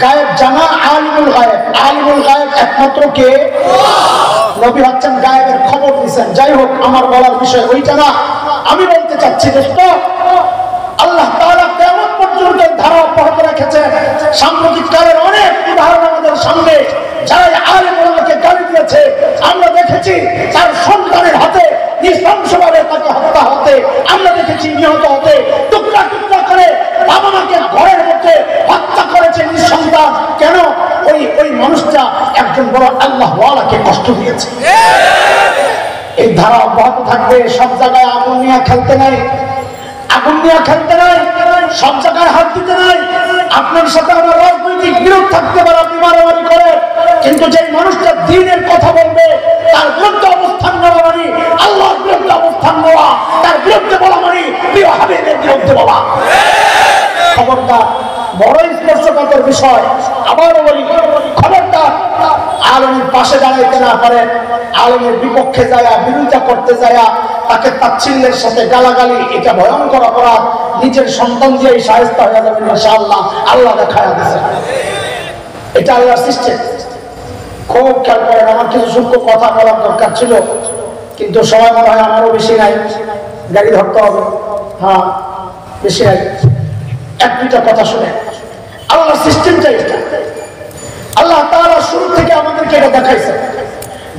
গায়েব জানা আলিমুল গায়েব। আলিমুল গায়েব একমাত্র কে? নবী হচ্ছেন গায়েবের খবর দিচ্ছেন। যাই হোক, আমার বলার বিষয় ওইটা না। আমি বলতে চাচ্ছি দোস্ত, আল্লাহ তাআলা কিয়ামত পর্যন্ত ধারা অব্যাহত রেখেছেন। সাম্প্রতিক কালের অনেক উদাহরণ আমাদের সামনে। যারা আলেম ওলামাকে গালি দিয়েছে, আমরা দেখেছি তার সন্তানের হাতে নৃশংসভাবে তাকে হত্যা হতে, আমরা দেখেছি নিহত হতে, টুকরা টুকরা করে বাবা মাকে ঘরের মধ্যে হত্যা করেছে নিঃসন্তান। কেন? ওই মানুষটা একজন বড় আল্লাহওয়ালাকে কষ্ট দিয়েছে। এই ধারা অব্যাহত থাকবে। সব জায়গায় আগুন নিয়ে খেলতে নাই, আগুন নিয়ে খেলতে নাই, সব জায়গায় হাত দিতে নাই। আপনার সাথে আমার রাজনৈতিক বিরোধ থাকতে পারে, আপনি মারামারি করেন, কিন্তু যে মানুষটা দ্বীনের কথা বলবে, তার বিরুদ্ধে অবস্থান নেওয়া মানে আল্লাহর বিরুদ্ধে অবস্থান নেওয়া, তার বিরুদ্ধে বলা মানে প্রিয় হাবিবের বিরুদ্ধে বলা। খবরদার, বড় স্পর্শকাতর বিষয়। আবারও বলি, খবরদার, আলেমের পাশে দাঁড়াইতে না পারে, আলেমের বিপক্ষে যায়, বিরোধিতা করতে যায়, তাকে তাচ্ছিল্যের সাথে গালাগালি, এটা ভয়ঙ্কর অপরাধ। নিজের সন্তান দিয়ে শায়েস্তা হয়ে যাবেন ইনশাআল্লাহ, আল্লাহ দেখায়া দিয়েছে। এটা আল্লাহর সিস্টেম। খুব খেয়াল করেন। আমার কিছু সূক্ষ্ম কথা বলার দরকার ছিল, কিন্তু সময় মনে হয় আমারও বেশি নাই, গাড়ি ধরতে হবে। হ্যাঁ, বেশি নাই। এক দুইটা কথা শুনে, আল্লাহর সিস্টেমটা এটা। আল্লাহ তাআলা শুরু থেকে আমাদেরকে এটা দেখাইছে,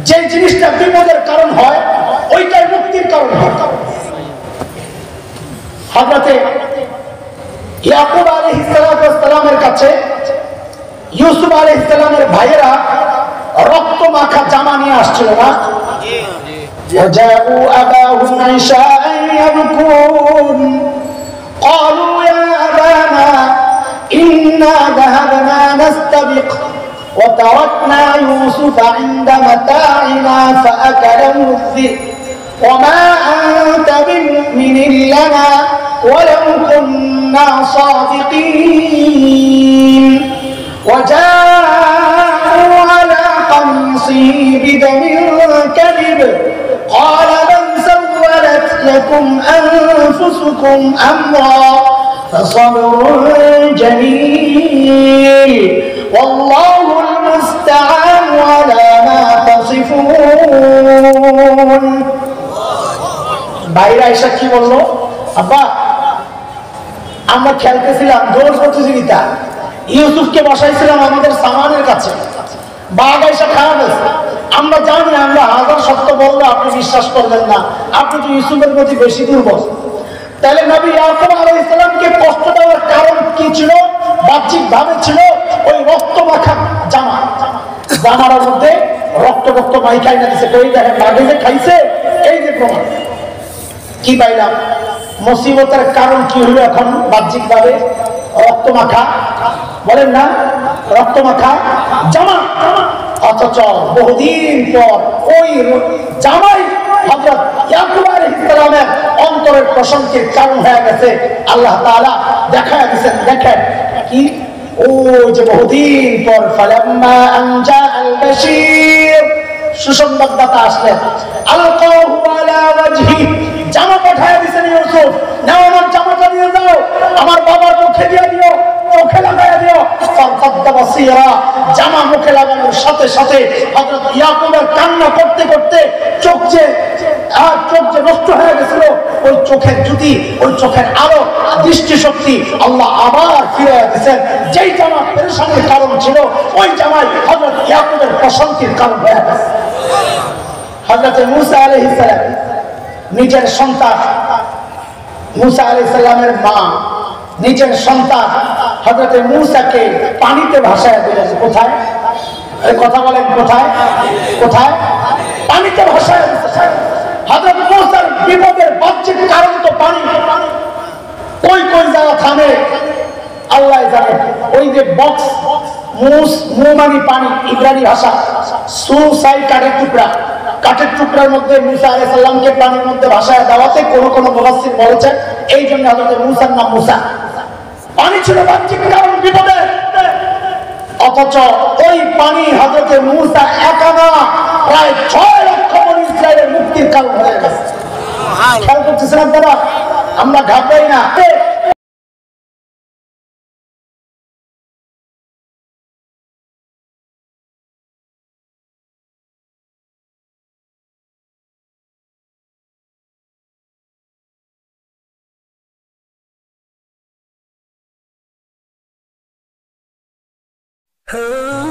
যে জিনিসটা বিপদের কারণ হয় ওইটাই মুক্তির কারণ হয়। হযরতে ইয়াকুব আলাইহিস সালামের কাছে ইউসুফ আলাইহিস সালামের ভাইয়েরা রক্ত মাখা জামা নিয়ে আসছিল না? وجاءوا أباهم عشاء يبكون قالوا يا أبانا إنا ذهبنا نستبق وتركنا يوسف عند متاعنا فأكله الذئب وما أنت بمؤمن لنا ولو كنا صادقين وجاءوا على قميصه بدم كذب قال بل سولت لكم أنفسكم أمرا فصبر جميل والله المستعان على ما تصفون। বাইরে এসে কি বললো? আব্বা, আমরা খেলতেছিলাম দৌড় প্রতিযোগিতা, ইউসুফকে বসাইছিলাম আমাদের সামানের কাছে, বাঘ এসে খারাপ হয়েছে। আমরা জানি, আমরা হাজার সত্য বললে আপনি বিশ্বাস করবেন না, আপনি তো ইউসুফের প্রতি বেশি দুর্বল। তাহলে নবী ইয়াকুব আলাইহিস সালামকে কষ্ট দেওয়ার কারণ কি ছিল? বাহ্যিক ভাবে ছিল ওই রক্ত মাখা জামা, জামার মধ্যে রক্ত রক্ত মাইখাই না দিছে। কই দেখেন বাঘে যে খাইছে, এই যে প্রমাণ। কি পাইলাম? মুসিবতের কারণ কি হলো এখন? বাহ্যিক ভাবে রক্ত মাখা, বলেন না, রক্ত মাখা জামা। অথচ বহুদিন পর ওই জামাই হযরত ইয়াকুব আলাইহিস সালামের অন্তরের প্রশান্তির কারণ হয়ে গেছে। আল্লাহ তাআলা দেখায় দিয়েছেন, দেখেন কি, ও যে বহুদিন পর ফালাম্মা আনজা আল বাশীর, সুসংবাদদাতা আসলেন, আলকাহু আলা ওয়াজহি, জামা পাঠায় দিয়েছেন ইউসুফ, নাও আমার জামাটা নিয়ে যাও, আমার বাবার মুখে দিয়ে দিও, চোখে লাগায় দিও। ফারফাদা বাসীরা, জামা মুখে লাগানোর সাথে সাথে হযরত ইয়াকুবের কান্না করতে করতে চোখ যে নষ্ট হয়ে গেছিল, ওই চোখের জ্যোতি, ওই চোখের আলো, দৃষ্টিশক্তি আল্লাহ আবার ফিরে দিয়েছেন। যেই জামা পেরেশানির কারণ ছিল, ওই জামাই হযরত ইয়াকুবের প্রশান্তির কারণ হয়ে গেছে। হযরত মূসা আলাইহিস সালাম নিজের সন্তান, মূসা আলাইহিস সালামের মা নিজের সন্তান হযরত মূসাকে পানিতে ভাসায় দিলেন। কোথায়? কথা বলেন, কোথায়? কোথায়? পানিতে ভাসায় দিলেন। হযরত মূসার বিপদের বাহ্যিক কারণ তো পানি। কই কই জায়গা থামে আল্লাহ জানে। ওই যে বক্স, মু মানে পানি, ইব্রানি ভাষা, সুসাই কাঠের টুকরা, কাঠের টুকরার মধ্যে মূসা আলাইহিস সালামকে পানির মধ্যে ভাসায় দেওয়াতে কোন কোন মুফাসসির বলেছেন এই জন্য হযরত মূসার নাম মূসা। পানি ছিল বাহ্যিক কারণ বিপদের, অথচ ওই পানি হযরত মূসা একা না, প্রায় 6 লক্ষ বনী ইসরায়েলের মুক্তির কারণ হয়ে গেছে। খেয়াল করতেছেন আপনারা? আমরা ঘাবড়াই না।
Oh